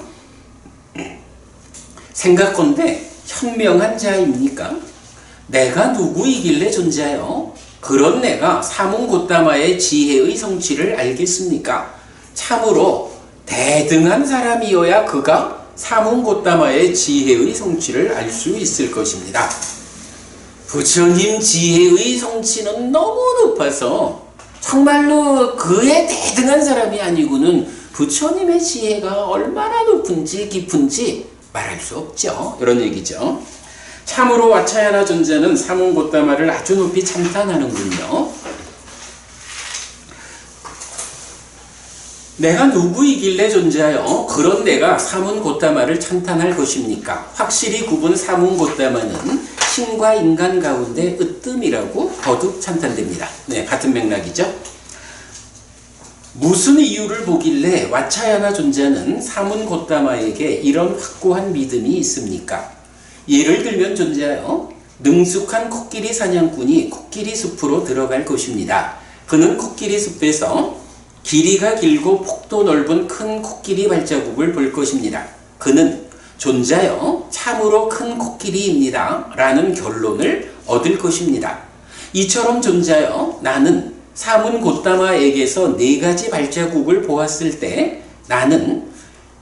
생각건대 현명한 자입니까? 내가 누구이길래 존자요? 그런 내가 사문고타마의 지혜의 성취를 알겠습니까? 참으로 대등한 사람이어야 그가 사문고타마의 지혜의 성취를 알 수 있을 것입니다. 부처님 지혜의 성취는 너무 높아서 정말로 그의 대등한 사람이 아니고는 부처님의 지혜가 얼마나 높은지 깊은지 말할 수 없죠. 이런 얘기죠. 참으로 와차야나 존자는 사문고타마를 아주 높이 찬탄하는군요. 내가 누구이길래 존자여? 그런 내가 사문고타마를 찬탄할 것입니까? 확실히 구분 사문고타마는 신과 인간 가운데 으뜸이라고 거듭 찬탄됩니다. 네, 같은 맥락이죠. 무슨 이유를 보길래 와차야나 존자는 사문고타마에게 이런 확고한 믿음이 있습니까? 예를 들면 존자요, 능숙한 코끼리 사냥꾼이 코끼리 숲으로 들어갈 것입니다. 그는 코끼리 숲에서 길이가 길고 폭도 넓은 큰 코끼리 발자국을 볼 것입니다. 그는 존자여 참으로 큰 코끼리입니다 라는 결론을 얻을 것입니다. 이처럼 존자여 나는 사문 곶다마에게서 4가지 발자국을 보았을 때 나는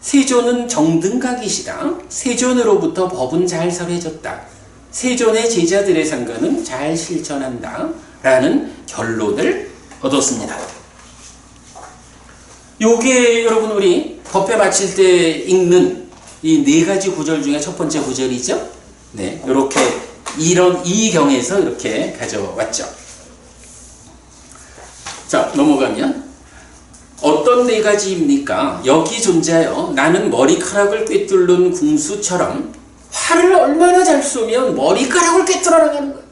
세존은 정등각이시다. 세존으로부터 법은 잘 설해졌다. 세존의 제자들의 상관은 잘 실천한다 라는 결론을 얻었습니다. 요게 여러분 우리 법회 마칠 때 읽는 이 4가지 구절 중에 첫 번째 구절이죠. 네, 이렇게 이 경에서 이렇게 가져왔죠. 자, 넘어가면 어떤 4가지입니까? 여기 존자여 나는 머리카락을 꿰뚫는 궁수처럼 활을 얼마나 잘 쏘면 머리카락을 꿰뚫어나가는 거예요.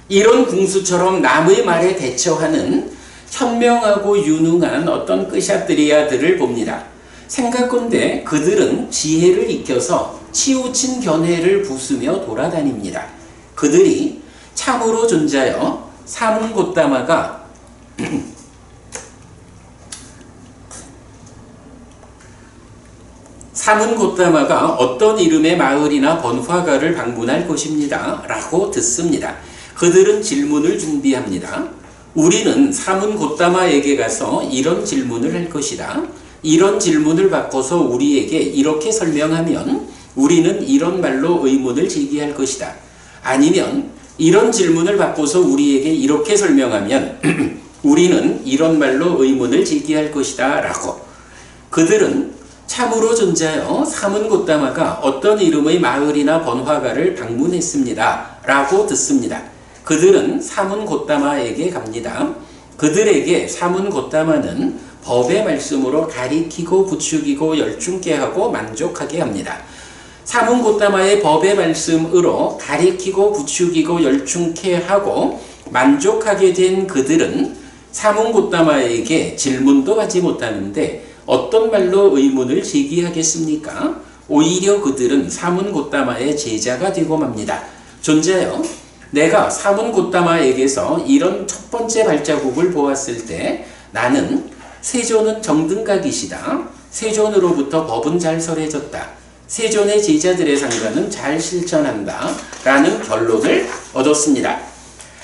이런 궁수처럼 남의 말에 대처하는 현명하고 유능한 어떤 끄샤뜨리아들을 봅니다. 생각건대 그들은 지혜를 익혀서 치우친 견해를 부수며 돌아다닙니다. 그들이 참으로 존자여 사문 곶다마가 사문 곶다마가 어떤 이름의 마을이나 번화가를 방문할 것입니다 라고 듣습니다. 그들은 질문을 준비합니다. 우리는 사문 곶다마에게 가서 이런 질문을 할 것이다. 이런 질문을 바꿔서 우리에게 이렇게 설명하면 우리는 이런 말로 의문을 제기할 것이다. 아니면 이런 질문을 바꿔서 우리에게 이렇게 설명하면 우리는 이런 말로 의문을 제기할 것이다 라고. 그들은 참으로 존자여 사문 곶다마가 어떤 이름의 마을이나 번화가를 방문했습니다 라고 듣습니다. 그들은 사문 곶다마에게 갑니다. 그들에게 사문 곶다마는 법의 말씀으로 가리키고 부추기고 열중케 하고 만족하게 합니다. 사문 곶다마의 법의 말씀으로 가리키고 부추기고 열중케 하고 만족하게 된 그들은 사문 곶다마에게 질문도 하지 못하는데 어떤 말로 의문을 제기하겠습니까? 오히려 그들은 사문 곶다마의 제자가 되고 맙니다. 존자여, 내가 사문 곶다마에게서 이런 첫 번째 발자국을 보았을 때 나는 세존은 정등각이시다. 세존으로부터 법은 잘 설해졌다. 세존의 제자들의 상관은 잘 실천한다 라는 결론을 얻었습니다.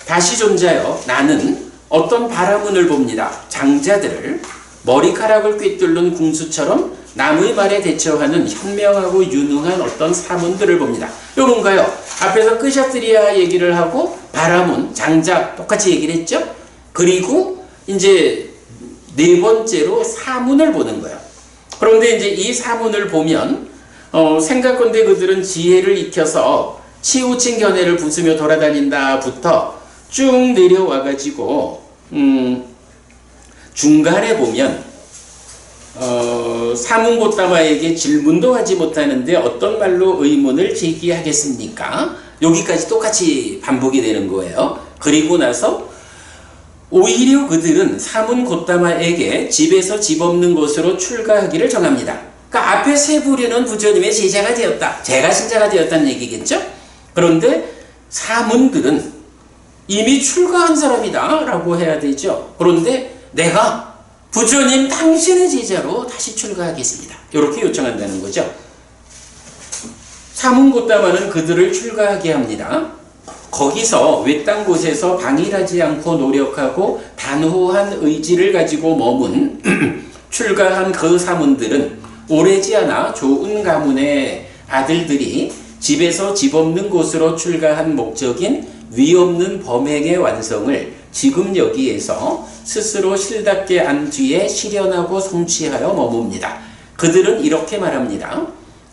다시 존자여, 나는 어떤 바라문을 봅니다. 장자들을 머리카락을 꿰뚫는 궁수처럼 남의 말에 대처하는 현명하고 유능한 어떤 사문들을 봅니다. 이거 뭔가요? 앞에서 끄샤트리아 얘기를 하고 바라문, 장자 똑같이 얘기를 했죠? 그리고 이제 4번째로 사문을 보는 거예요. 그런데 이제 이 사문을 보면 생각건대 그들은 지혜를 익혀서 치우친 견해를 부수며 돌아다닌다부터 쭉 내려와가지고 중간에 보면 사문 곶다마에게 질문도 하지 못하는데 어떤 말로 의문을 제기하겠습니까? 여기까지 똑같이 반복이 되는 거예요. 그리고 나서 오히려 그들은 사문 곶다마에게 집에서 집 없는 곳으로 출가하기를 정합니다. 그러니까 앞에 세 부류는 부처님의 제자가 되었다. 제가 신자가 되었다는 얘기겠죠? 그런데 사문들은 이미 출가한 사람이다 라고 해야 되죠. 그런데 내가 부처님 당신의 제자로 다시 출가하겠습니다. 이렇게 요청한다는 거죠. 사문 곶다마는 그들을 출가하게 합니다. 거기서 외딴 곳에서 방일하지 않고 노력하고 단호한 의지를 가지고 머문 출가한 그 사문들은 오래지 않아 좋은 가문의 아들들이 집에서 집 없는 곳으로 출가한 목적인 위없는 범행의 완성을 지금 여기에서 스스로 실답게 안 뒤에 실현하고 성취하여 머뭅니다. 그들은 이렇게 말합니다.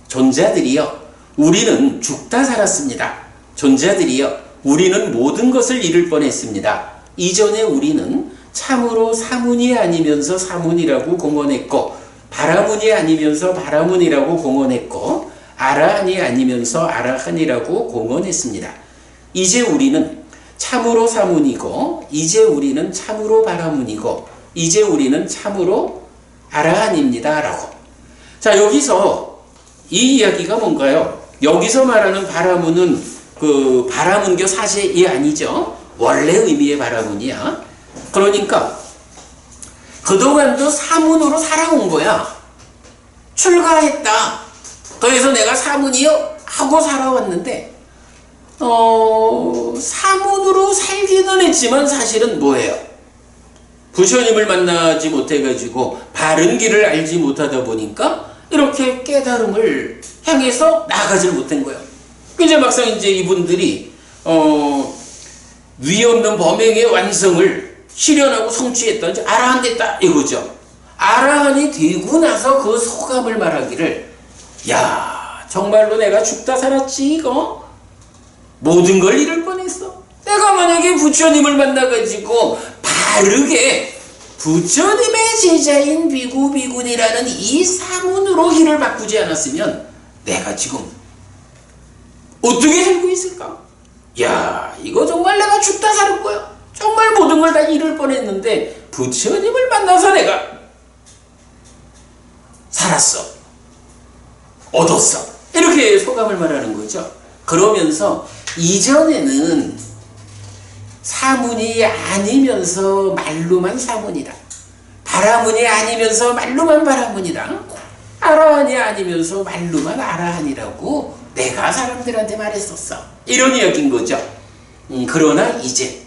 존자들이여, 우리는 죽다 살았습니다. 존자들이여, 우리는 모든 것을 잃을 뻔했습니다. 이전에 우리는 참으로 사문이 아니면서 사문이라고 공언했고, 바라문이 아니면서 바라문이라고 공언했고, 아라한이 아니면서 아라한이라고 공언했습니다. 이제 우리는 참으로 사문이고, 이제 우리는 참으로 바라문이고, 이제 우리는 참으로 아라한입니다 라고. 자, 여기서 이 이야기가 뭔가요? 여기서 말하는 바라문은 그 바라문교 사제이 아니죠. 원래 의미의 바라문이야. 그러니까 그동안도 사문으로 살아온 거야. 출가했다. 더해서 내가 사문이요 하고 살아왔는데 사문으로 살기는 했지만 사실은 뭐예요? 부처님을 만나지 못해가지고 바른 길을 알지 못하다 보니까 이렇게 깨달음을 향해서 나아가질 못한 거예요. 이제 막상 이제 이분들이 위에 없는 범행의 완성을 실현하고 성취했다, 이제 아라한 됐다 이거죠. 아라한이 되고 나서 그 소감을 말하기를, 야, 정말로 내가 죽다 살았지 이거? 모든 걸 잃을 뻔했어. 내가 만약에 부처님을 만나가지고 바르게 부처님의 제자인 비구비구니라는 이 사문으로 길을 바꾸지 않았으면 내가 지금 어떻게 살고 있을까? 야, 이거 정말 내가 죽다 사는 거야. 정말 모든 걸 다 잃을 뻔했는데 부처님을 만나서 내가 살았어. 얻었어. 이렇게 소감을 말하는 거죠. 그러면서 이전에는 사문이 아니면서 말로만 사문이다. 바라문이 아니면서 말로만 바라문이다. 아라한이 아니면서 말로만 아라한이라고 내가 사람들한테 말했었어. 이런 이야기인 거죠. 그러나 이제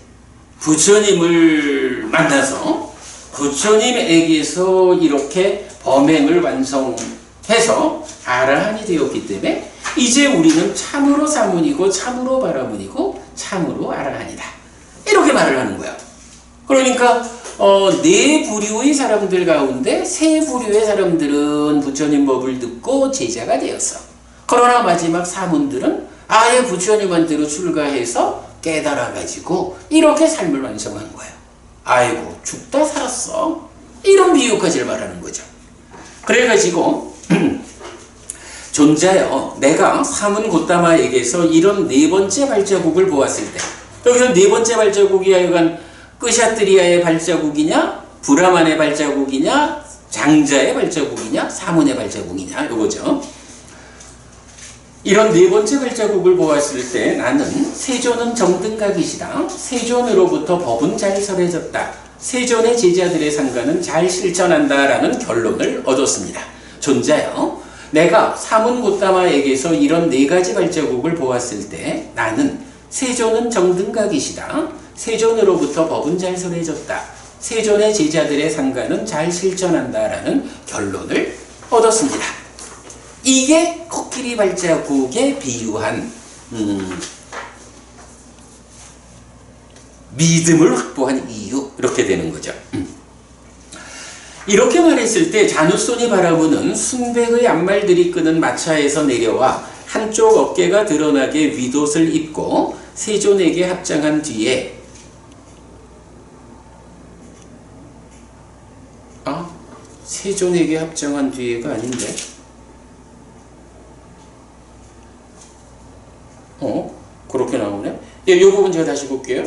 부처님을 만나서 부처님에게서 이렇게 범행을 완성해서 아라한이 되었기 때문에 이제 우리는 참으로 사문이고 참으로 바라문이고 참으로 아라한이다. 이렇게 말을 하는 거야. 그러니까 네 부류의 사람들 가운데 세 부류의 사람들은 부처님 법을 듣고 제자가 되었어. 그러나 마지막 사문들은 아예 부처님한테로 출가해서 깨달아가지고 이렇게 삶을 완성한 거야. 아이고 죽다 살았어. 이런 비유까지를 말하는 거죠. 그래가지고 존자여, 내가 사문 고타마에게서 이런 네 번째 발자국을 보았을 때, 여기서 네 번째 발자국이 하여간 끄샤트리아의 발자국이냐, 브라만의 발자국이냐, 장자의 발자국이냐, 사문의 발자국이냐, 이거죠. 이런 네 번째 발자국을 보았을 때 나는 세존은 정등각이시다. 세존으로부터 법은 잘 설해졌다. 세존의 제자들의 상관은 잘 실천한다라는 결론을 얻었습니다. 존자여, 내가 사문 고타마에게서 이런 네 가지 발자국을 보았을 때 나는 세존은 정등각이시다. 세존으로부터 법은 잘 설해졌다. 세존의 제자들의 상관은 잘 실천한다라는 결론을 얻었습니다. 이게 코끼리 발자국에 비유한 믿음을 확보한 이유, 이렇게 되는 거죠. 이렇게 말했을 때 자누소니 바라무는 순백의 앞말들이 끄는 마차에서 내려와 한쪽 어깨가 드러나게 윗옷을 입고 세존에게 합장한 뒤에 세존에게 합장한 뒤에가 아닌데 그렇게 나오네. 이 부분 제가 다시 볼게요.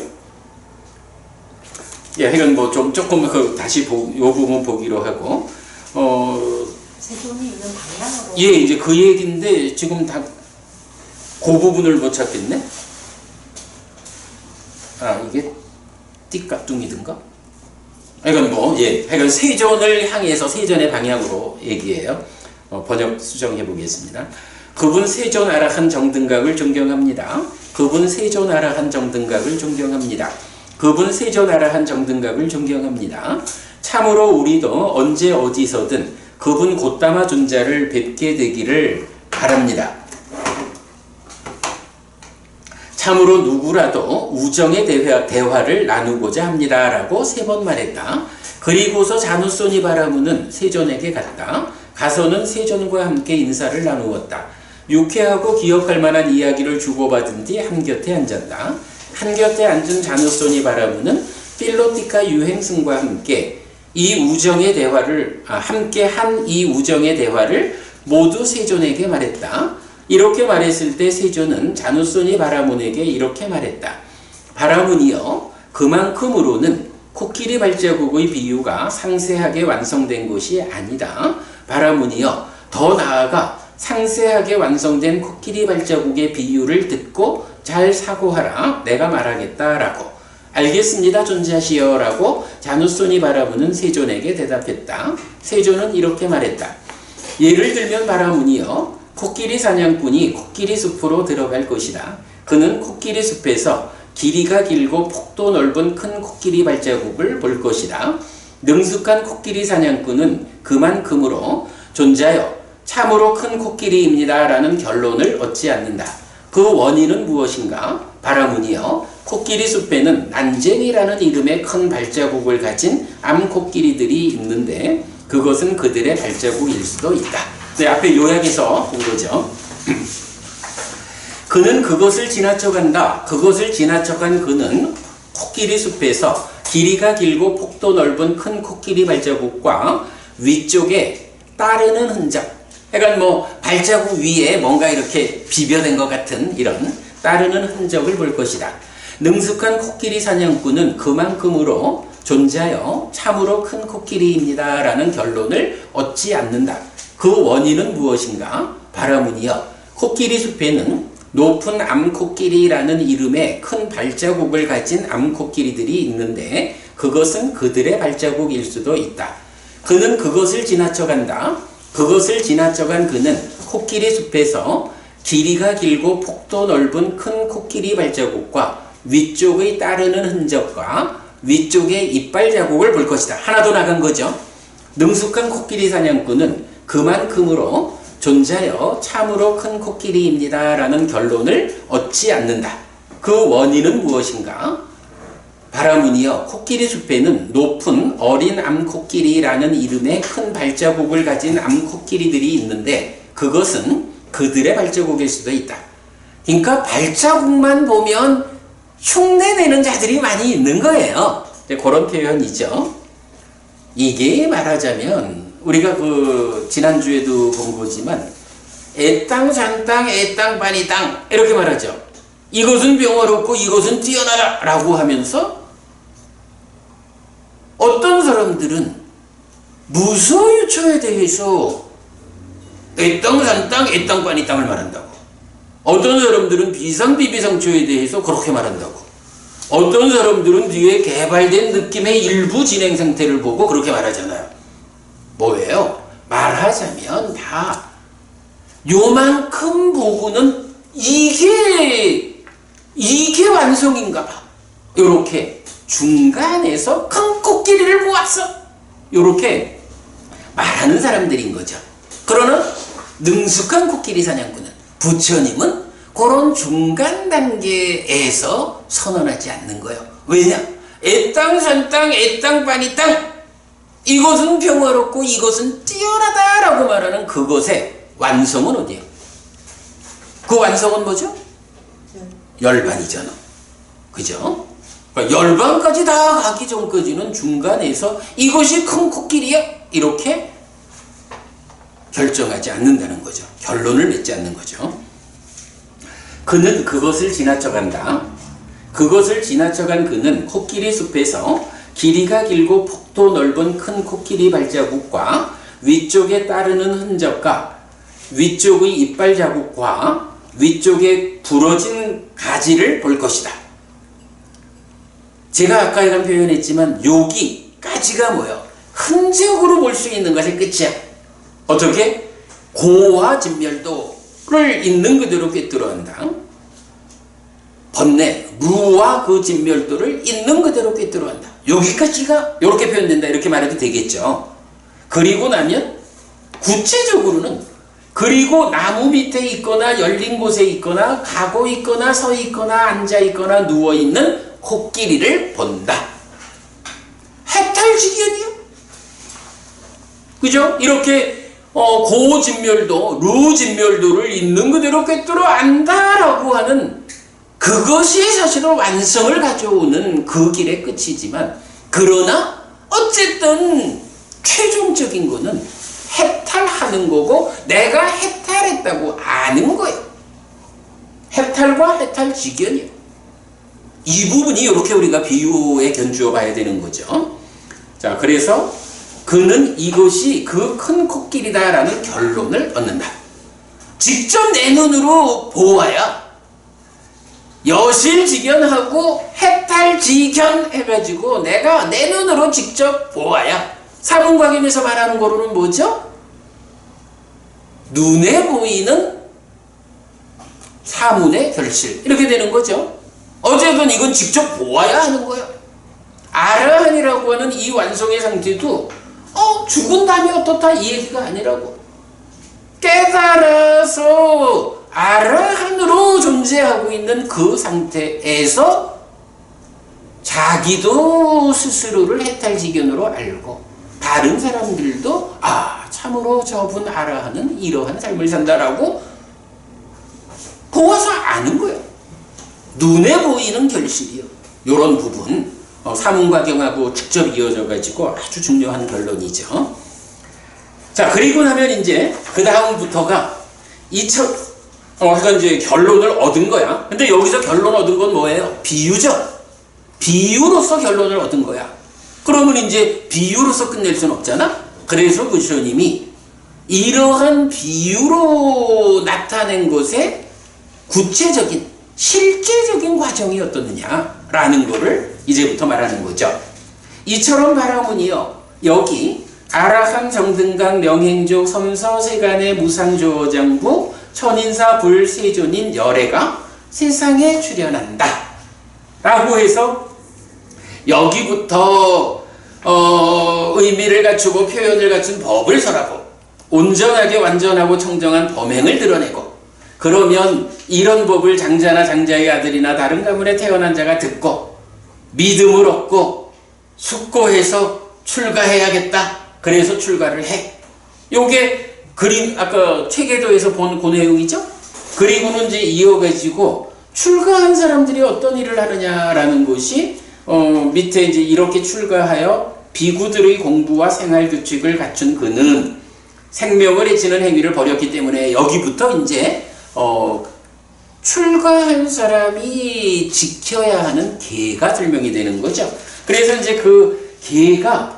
이건 뭐 조금 다시 이 부분 보기로 하고 세존이 있는 방향으로. 이제 그 얘기인데 지금 다 그 부분을 못 찾겠네. 이게 띠깍둥이든가. 하여간 세존을 향해서 세존의 방향으로 얘기해요. 번역 수정해 보겠습니다. 그분 세존 아라한 정등각을 존경합니다. 그분 세존 아라한 정등각을 존경합니다. 그분 세존 아라한 정등각을 존경합니다. 참으로 우리도 언제 어디서든 그분 고타마 존자를 뵙게 되기를 바랍니다. 참으로 누구라도 우정의 대화를 나누고자 합니다. 라고 3번 말했다. 그리고서 자누소니 바라무는 세존에게 갔다. 가서는 세존과 함께 인사를 나누었다. 유쾌하고 기억할 만한 이야기를 주고받은 뒤 한곁에 앉았다. 한곁에 앉은 자누소니 바라무는 필로티카 유행승과 함께 이 우정의 대화를 함께한 이 우정의 대화를 모두 세존에게 말했다. 이렇게 말했을 때 세존은 자누소니 바라문에게 이렇게 말했다. 바라문이여, 그만큼으로는 코끼리 발자국의 비유가 상세하게 완성된 것이 아니다. 바라문이여, 더 나아가 상세하게 완성된 코끼리 발자국의 비유를 듣고 잘 사고하라. 내가 말하겠다라고. 알겠습니다, 존자시여 라고 자누소니 바라문은 세존에게 대답했다. 세존은 이렇게 말했다. 예를 들면 바라문이여, 코끼리 사냥꾼이 코끼리 숲으로 들어갈 것이다. 그는 코끼리 숲에서 길이가 길고 폭도 넓은 큰 코끼리 발자국을 볼 것이다. 능숙한 코끼리 사냥꾼은 그만큼으로 존재하여 참으로 큰 코끼리입니다 라는 결론을 얻지 않는다. 그 원인은 무엇인가? 바라문이여, 코끼리 숲에는 난쟁이라는 이름의 큰 발자국을 가진 암코끼리들이 있는데 그것은 그들의 발자국일 수도 있다. 네, 앞에 요약에서 본 거죠. 그는 그것을 지나쳐간다. 그것을 지나쳐간 그는 코끼리 숲에서 길이가 길고 폭도 넓은 큰 코끼리 발자국과 위쪽에 따르는 흔적, 그러니까 뭐 발자국 위에 뭔가 이렇게 비벼댄 것 같은 이런 따르는 흔적을 볼 것이다. 능숙한 코끼리 사냥꾼은 그만큼으로 존재하여 참으로 큰 코끼리입니다 라는 결론을 얻지 않는다. 그 원인은 무엇인가? 바라문이여, 코끼리 숲에는 높은 암코끼리라는 이름의 큰 발자국을 가진 암코끼리들이 있는데 그것은 그들의 발자국일 수도 있다. 그는 그것을 지나쳐간다. 그것을 지나쳐간 그는 코끼리 숲에서 길이가 길고 폭도 넓은 큰 코끼리 발자국과 위쪽의 따르는 흔적과 위쪽의 이빨 자국을 볼 것이다. 하나 더 나간 거죠. 능숙한 코끼리 사냥꾼은 그만큼으로 존재하여 참으로 큰 코끼리입니다 라는 결론을 얻지 않는다. 그 원인은 무엇인가? 바라문이여, 코끼리 숲에는 높은 어린 암코끼리라는 이름의 큰 발자국을 가진 암코끼리들이 있는데 그것은 그들의 발자국일 수도 있다. 그러니까 발자국만 보면 흉내내는 자들이 많이 있는 거예요. 그런 표현이죠. 이게 말하자면 우리가 지난주에도 본 거지만 애땅 잔땅 애땅 빠니땅 이렇게 말하죠. 이것은 병어롭고 이것은 뛰어나다 라고 하면서 어떤 사람들은 무소유초에 대해서 애땅 잔땅 애땅 빠니땅을 말한다고, 어떤 사람들은 비상비비상초에 대해서 그렇게 말한다고, 어떤 사람들은 뒤에 개발된 느낌의 일부 진행 상태를 보고 그렇게 말하잖아요. 뭐예요? 말하자면 다 요만큼 보고는 이게 완성인가 봐. 요렇게 중간에서 큰 코끼리를 보았어. 요렇게 말하는 사람들인 거죠. 그러나 능숙한 코끼리 사냥꾼은, 부처님은 그런 중간 단계에서 선언하지 않는 거예요. 왜냐? 애땅 산땅 애땅 빠니땅, 이것은 평화롭고 이것은 뛰어나다라고 말하는 그것의 완성은 어디예요? 그 완성은 뭐죠? 열반이잖아. 그죠? 그러니까 열반까지 다 가기 전까지는 중간에서 이것이 큰 코끼리야 이렇게 결정하지 않는다는 거죠. 결론을 맺지 않는 거죠. 그는 그것을 지나쳐간다. 그것을 지나쳐간 그는 코끼리 숲에서 길이가 길고 폭도 넓은 큰 코끼리 발자국과 위쪽에 따르는 흔적과 위쪽의 이빨 자국과 위쪽에 부러진 가지를 볼 것이다. 제가 아까 이런 표현했지만 여기까지가 뭐예요? 흔적으로 볼 수 있는 것이 끝이야. 어떻게? 고와 진멸도를 있는 그대로 꿰뚫어한다. 번뇌, 무와 그 진멸도를 있는 그대로 꿰뚫어한다. 여기까지가 이렇게 표현된다 이렇게 말해도 되겠죠. 그리고 나면 구체적으로는 그리고 나무 밑에 있거나 열린 곳에 있거나 가고 있거나 서 있거나 앉아 있거나 누워 있는 코끼리를 본다. 해탈지견이요. 그죠? 이렇게 고진멸도, 루진멸도를 있는 그대로 꿰뚫어 안다라고 하는 그것이 사실은 완성을 가져오는 그 길의 끝이지만, 그러나 어쨌든 최종적인 거는 해탈하는 거고 내가 해탈했다고 아는 거예요. 해탈과 해탈지견이요. 이 부분이 이렇게 우리가 비유에 견주어 봐야 되는 거죠. 자, 그래서 그는 이것이 그 큰 코끼리다라는 결론을 얻는다. 직접 내 눈으로 보아야 여실지견하고 해탈지견 해가지고 내가 내 눈으로 직접 보아야, 사문과경에서 말하는 거로는 뭐죠? 눈에 보이는 사문의 결실 이렇게 되는 거죠. 어쨌든 이건 직접 보아야 하는 거예요. 아라한이라고 하는 이 완성의 상태도 죽은 다음에 어떻다 이 얘기가 아니라고. 깨달아서 아라한으로 존재하고 있는 그 상태에서 자기도 스스로를 해탈지견으로 알고 다른 사람들도 참으로 저분 아라한은 이러한 삶을 산다라고 보아서 아는 거예요. 눈에 보이는 결실이요. 이런 부분 사문과경하고 직접 이어져 가지고 아주 중요한 결론이죠. 자, 그리고 나면 이제 그 다음부터가 그러니까 이제 결론을 얻은 거야. 근데 여기서 결론 얻은 건 뭐예요? 비유죠. 비유로서 결론을 얻은 거야. 그러면 이제 비유로서 끝낼 수는 없잖아. 그래서 부처님이 이러한 비유로 나타낸 것의 구체적인 실제적인 과정이 어떻느냐라는 거를 이제부터 말하는 거죠. 이처럼 바라문이요. 여기 아라함 정등강 명행족 섬서세간의 무상조어장부 천인사 불세존인 열애가 세상에 출현한다 라고 해서 여기부터 의미를 갖추고 표현을 갖춘 법을 설하고 온전하게 완전하고 청정한 범행을 드러내고 그러면 이런 법을 장자나 장자의 아들이나 다른 가문에 태어난 자가 듣고 믿음을 얻고 숙고해서 출가해야겠다. 그래서 출가를 해. 요게 아까 최계도에서 본 그 내용이죠. 그리고는 이제 이어가지고 출가한 사람들이 어떤 일을 하느냐라는 것이 밑에 이제 이렇게 출가하여 비구들의 공부와 생활 규칙을 갖춘 그는 생명을 해치는 행위를 벌였기 때문에 여기부터 이제 출가한 사람이 지켜야 하는 계가 설명이 되는 거죠. 그래서 이제 그 계가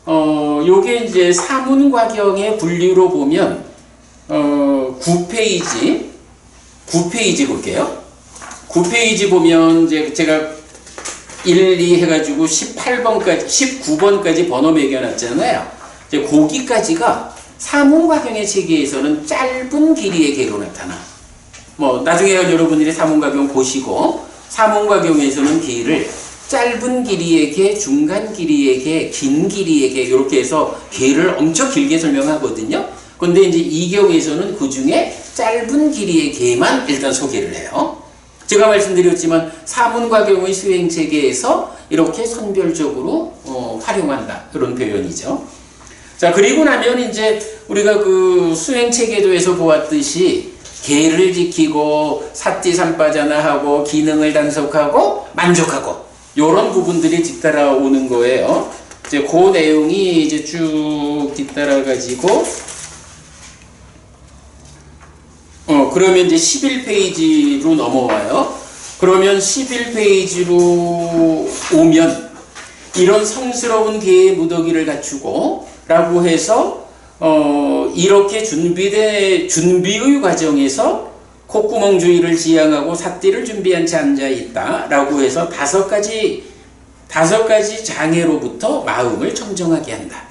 요게 이제 사문과경의 분류로 보면 9페이지 볼게요. 9페이지 보면 이제 제가 1, 2 해가지고 18번까지 19번까지 번호 매겨놨잖아요. 이제 거기까지가 사문과경의 체계에서는 짧은 길이의 계로 나타나. 나중에 여러분들이 사문과경 보시고 사문과경에서는 계를 짧은 길이의 계, 중간 길이의 계, 긴 길이의 계 이렇게 해서 계를 엄청 길게 설명하거든요. 근데 이제 이 경우에서는 그 중에 짧은 길이의 계만 일단 소개를 해요. 제가 말씀드렸지만 사문과경의 수행 체계에서 이렇게 선별적으로 활용한다 그런 표현이죠. 자, 그리고 나면 이제 우리가 그 수행 체계도에서 보았듯이 계를 지키고 사띠삼빠자나하고 기능을 단속하고 만족하고 요런 부분들이 뒤따라오는 거예요. 이제 그 내용이 이제 쭉 뒤따라 가지고 그러면 이제 11페이지로 넘어와요. 그러면 11페이지로 오면 이런 성스러운 계의 무더기를 갖추고 라고 해서 이렇게 준비의 과정에서 콧구멍주의를 지향하고 삿띠를 준비한 채 앉아있다 라고 해서 다섯 가지 장애로부터 마음을 청정하게 한다.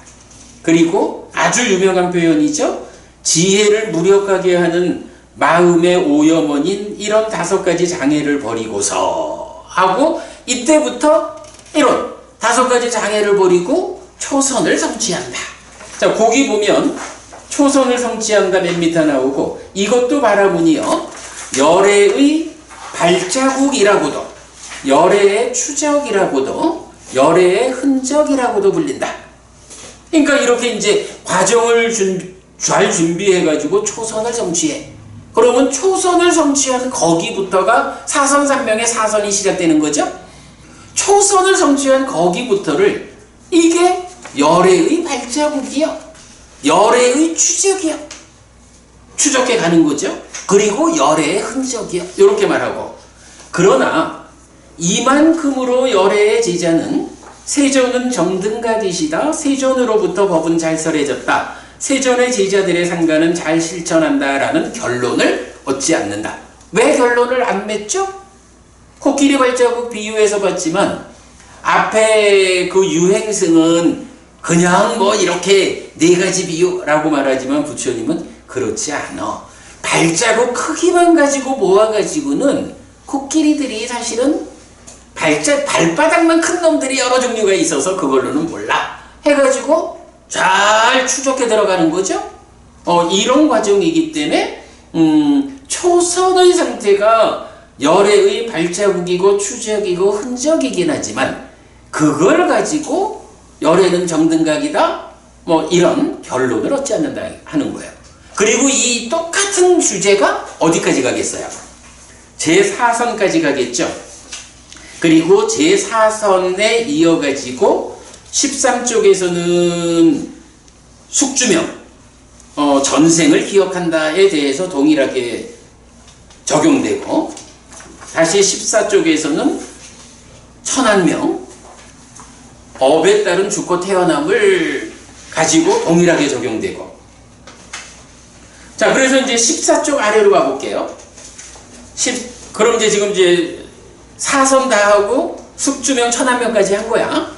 그리고 아주 유명한 표현이죠. 지혜를 무력하게 하는 마음의 오염원인 이런 5가지 장애를 버리고서 하고 이때부터 이런 5가지 장애를 버리고 초선을 성취한다. 자, 거기 보면 초선을 성취한다 맨 밑에 나오고 이것도 바라보니요. 열애의 발자국이라고도 열애의 추적이라고도 열애의 흔적이라고도 불린다. 그러니까 이렇게 이제 과정을 잘 준비해가지고 초선을 성취해. 그러면 초선을 성취한 거기부터가 사선삼명의 사선이 시작되는 거죠. 초선을 성취한 거기부터를 이게 열애의 발자국이요. 열애의 추적이요. 추적해 가는 거죠. 그리고 열애의 흔적이요. 이렇게 말하고. 그러나 이만큼으로 열애의 제자는 세존은 정등각이시다. 세존으로부터 법은 잘 설해졌다. 세존의 제자들의 상가는 잘 실천한다라는 결론을 얻지 않는다. 왜 결론을 안 맺죠? 코끼리 발자국 비유해서 봤지만 앞에 그 유행승은 그냥 뭐 이렇게 4가지 비유라고 말하지만 부처님은 그렇지 않아. 발자국 크기만 가지고 모아가지고는 코끼리들이 사실은 발바닥만 큰 놈들이 여러 종류가 있어서 그걸로는 몰라. 해가지고 잘 추적해 들어가는 거죠. 이런 과정이기 때문에 초선의 상태가 열애의 발자국이고 추적이고 흔적이긴 하지만 그걸 가지고 열애는 정등각이다 뭐 이런 결론을 얻지 않는다 하는 거예요. 그리고 이 똑같은 주제가 어디까지 가겠어요? 제4선까지 가겠죠. 그리고 제4선에 이어가지고 13쪽에서는 숙주명 전생을 기억한다에 대해서 동일하게 적용되고, 다시 14쪽에서는 천한명 업에 따른 죽고 태어남을 가지고 동일하게 적용되고. 자, 그래서 이제 14쪽 아래로 가볼게요. 그럼 이제 지금 이제 4선 다 하고 숙주명 천한명까지 한 거야.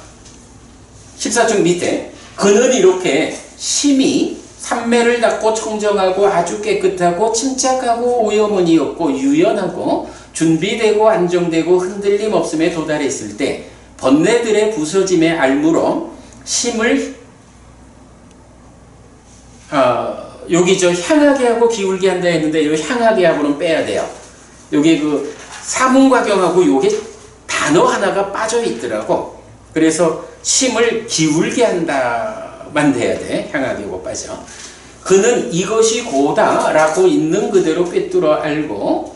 14쪽 밑에 그는 이렇게 심히 삼매를 닦고 청정하고 아주 깨끗하고 침착하고 오염원이 없고 유연하고 준비되고 안정되고 흔들림 없음에 도달했을 때 번뇌들의 부서짐에 알므로 심을 여기 저 향하게 하고 기울게 한다 했는데 이 향하게 하고는 빼야 돼요. 여기 그 사문과경하고 요게 단어 하나가 빠져 있더라고. 그래서 심을 기울게 한다만 돼야 돼. 향하게 하고 빠져. 그는 이것이 고다 라고 있는 그대로 꿰뚫어 알고,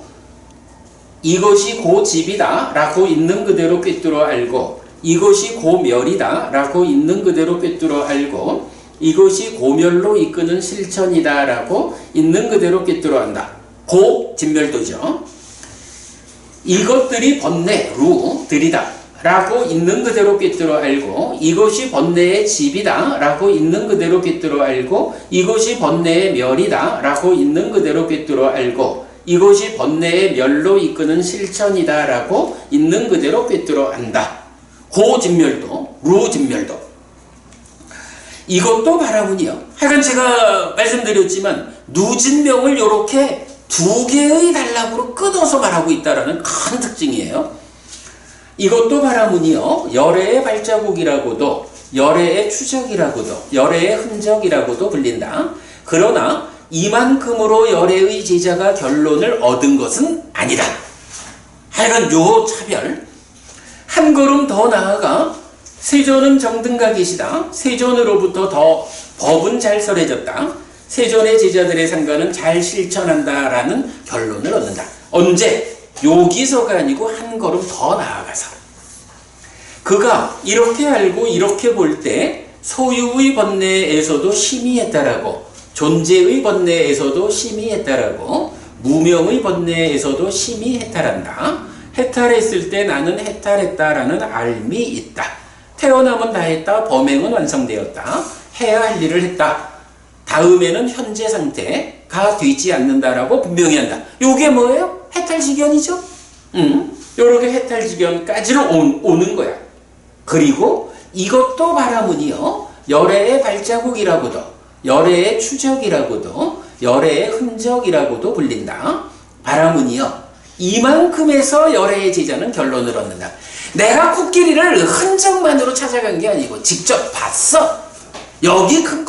이것이 고집이다 라고 있는 그대로 꿰뚫어 알고, 이것이 고멸이다 라고 있는 그대로 꿰뚫어 알고, 이것이 고멸로 이끄는 실천이다 라고 있는 그대로 꿰뚫어 안다. 고진멸도죠. 이것들이 번뇌, 루들이다 라고 있는 그대로 꿰뚫어 알고, 이것이 번뇌의 집이다 라고 있는 그대로 꿰뚫어 알고, 이것이 번뇌의 멸이다 라고 있는 그대로 꿰뚫어 알고, 이것이 번뇌의 멸로 이끄는 실천이다 라고 있는 그대로 꿰뚫어 안다. 고진멸도, 루진멸도. 이것도 바라문이요. 하여간 제가 말씀드렸지만 누진명을 이렇게 두 개의 단락으로 끊어서 말하고 있다는 큰 특징이에요. 이것도 바라문이요. 열애의 발자국이라고도, 열애의 추적이라고도, 열애의 흔적이라고도 불린다. 그러나 이만큼으로 열애의 제자가 결론을 얻은 것은 아니다. 하여간 요 차별. 한 걸음 더 나아가 세존은 정등각이시다. 세존으로부터 더 법은 잘 설해졌다. 세존의 제자들의 상관은 잘 실천한다라는 결론을 얻는다. 언제? 여기서가 아니고 한 걸음 더 나아가서. 그가 이렇게 알고 이렇게 볼 때 소유의 번뇌에서도 심히 했다라고, 존재의 번뇌에서도 심히 했다라고, 무명의 번뇌에서도 심히 해탈한다. 해탈했을 때 나는 해탈했다라는 알미 있다. 태어남은 다 했다. 범행은 완성되었다. 해야 할 일을 했다. 다음에는 현재 상태가 되지 않는다라고 분명히 한다. 요게 뭐예요? 해탈지견이죠? 요렇게 해탈지견까지로 오는 거야. 그리고 이것도 바라문이요. 열애의 발자국이라고도, 열애의 추적이라고도, 열애의 흔적이라고도 불린다. 바라문이요. 이만큼에서 열애의 제자는 결론을 얻는다. 내가 코끼리를 흔적만으로 찾아간 게 아니고 직접 봤어. 여기 큰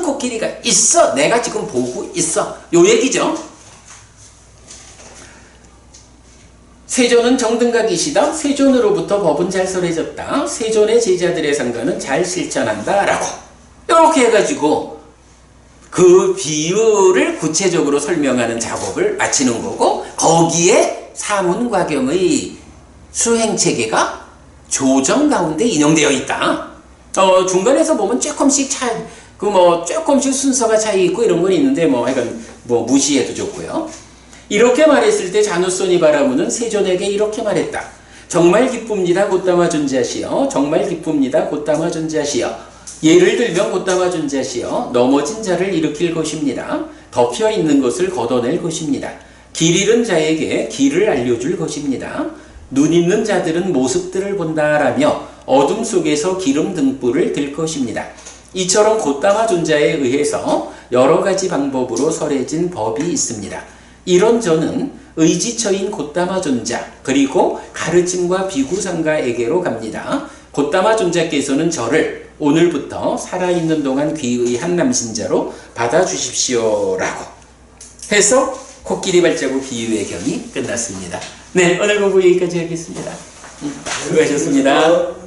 코끼리가 있어. 내가 지금 보고 있어. 요 얘기죠. 세존은 정등각이시다. 세존으로부터 법은 잘 설해졌다. 세존의 제자들의 상관은 잘 실천한다 라고 이렇게 해가지고 그 비유를 구체적으로 설명하는 작업을 마치는 거고, 거기에 사문과경의 수행체계가 조정 가운데 인용되어 있다. 중간에서 보면 조금씩 조금씩 순서가 차이 있고 이런 건 있는데 하여간 무시해도 좋고요. 이렇게 말했을 때 자누손이 바라문은 세존에게 이렇게 말했다. 정말 기쁩니다. 곧다마 존자시여. 정말 기쁩니다. 곧다마 존자시여. 예를 들면 곧다마 존자시여. 넘어진 자를 일으킬 것입니다. 덮여 있는 것을 걷어낼 것입니다. 길 잃은 자에게 길을 알려줄 것입니다. 눈 있는 자들은 모습들을 본다라며 어둠 속에서 기름 등불을 들 것입니다. 이처럼 곧다마 존자에 의해서 여러 가지 방법으로 설해진 법이 있습니다. 이런 저는 의지처인 곧다마 존자 그리고 가르침과 비구상가에게로 갑니다. 곧다마 존자께서는 저를 오늘부터 살아있는 동안 귀의 한남신자로 받아주십시오라고 해서 코끼리 발자국 비유의 경이 끝났습니다. 네, 오늘 공부 여기까지 하겠습니다. 수고하셨습니다.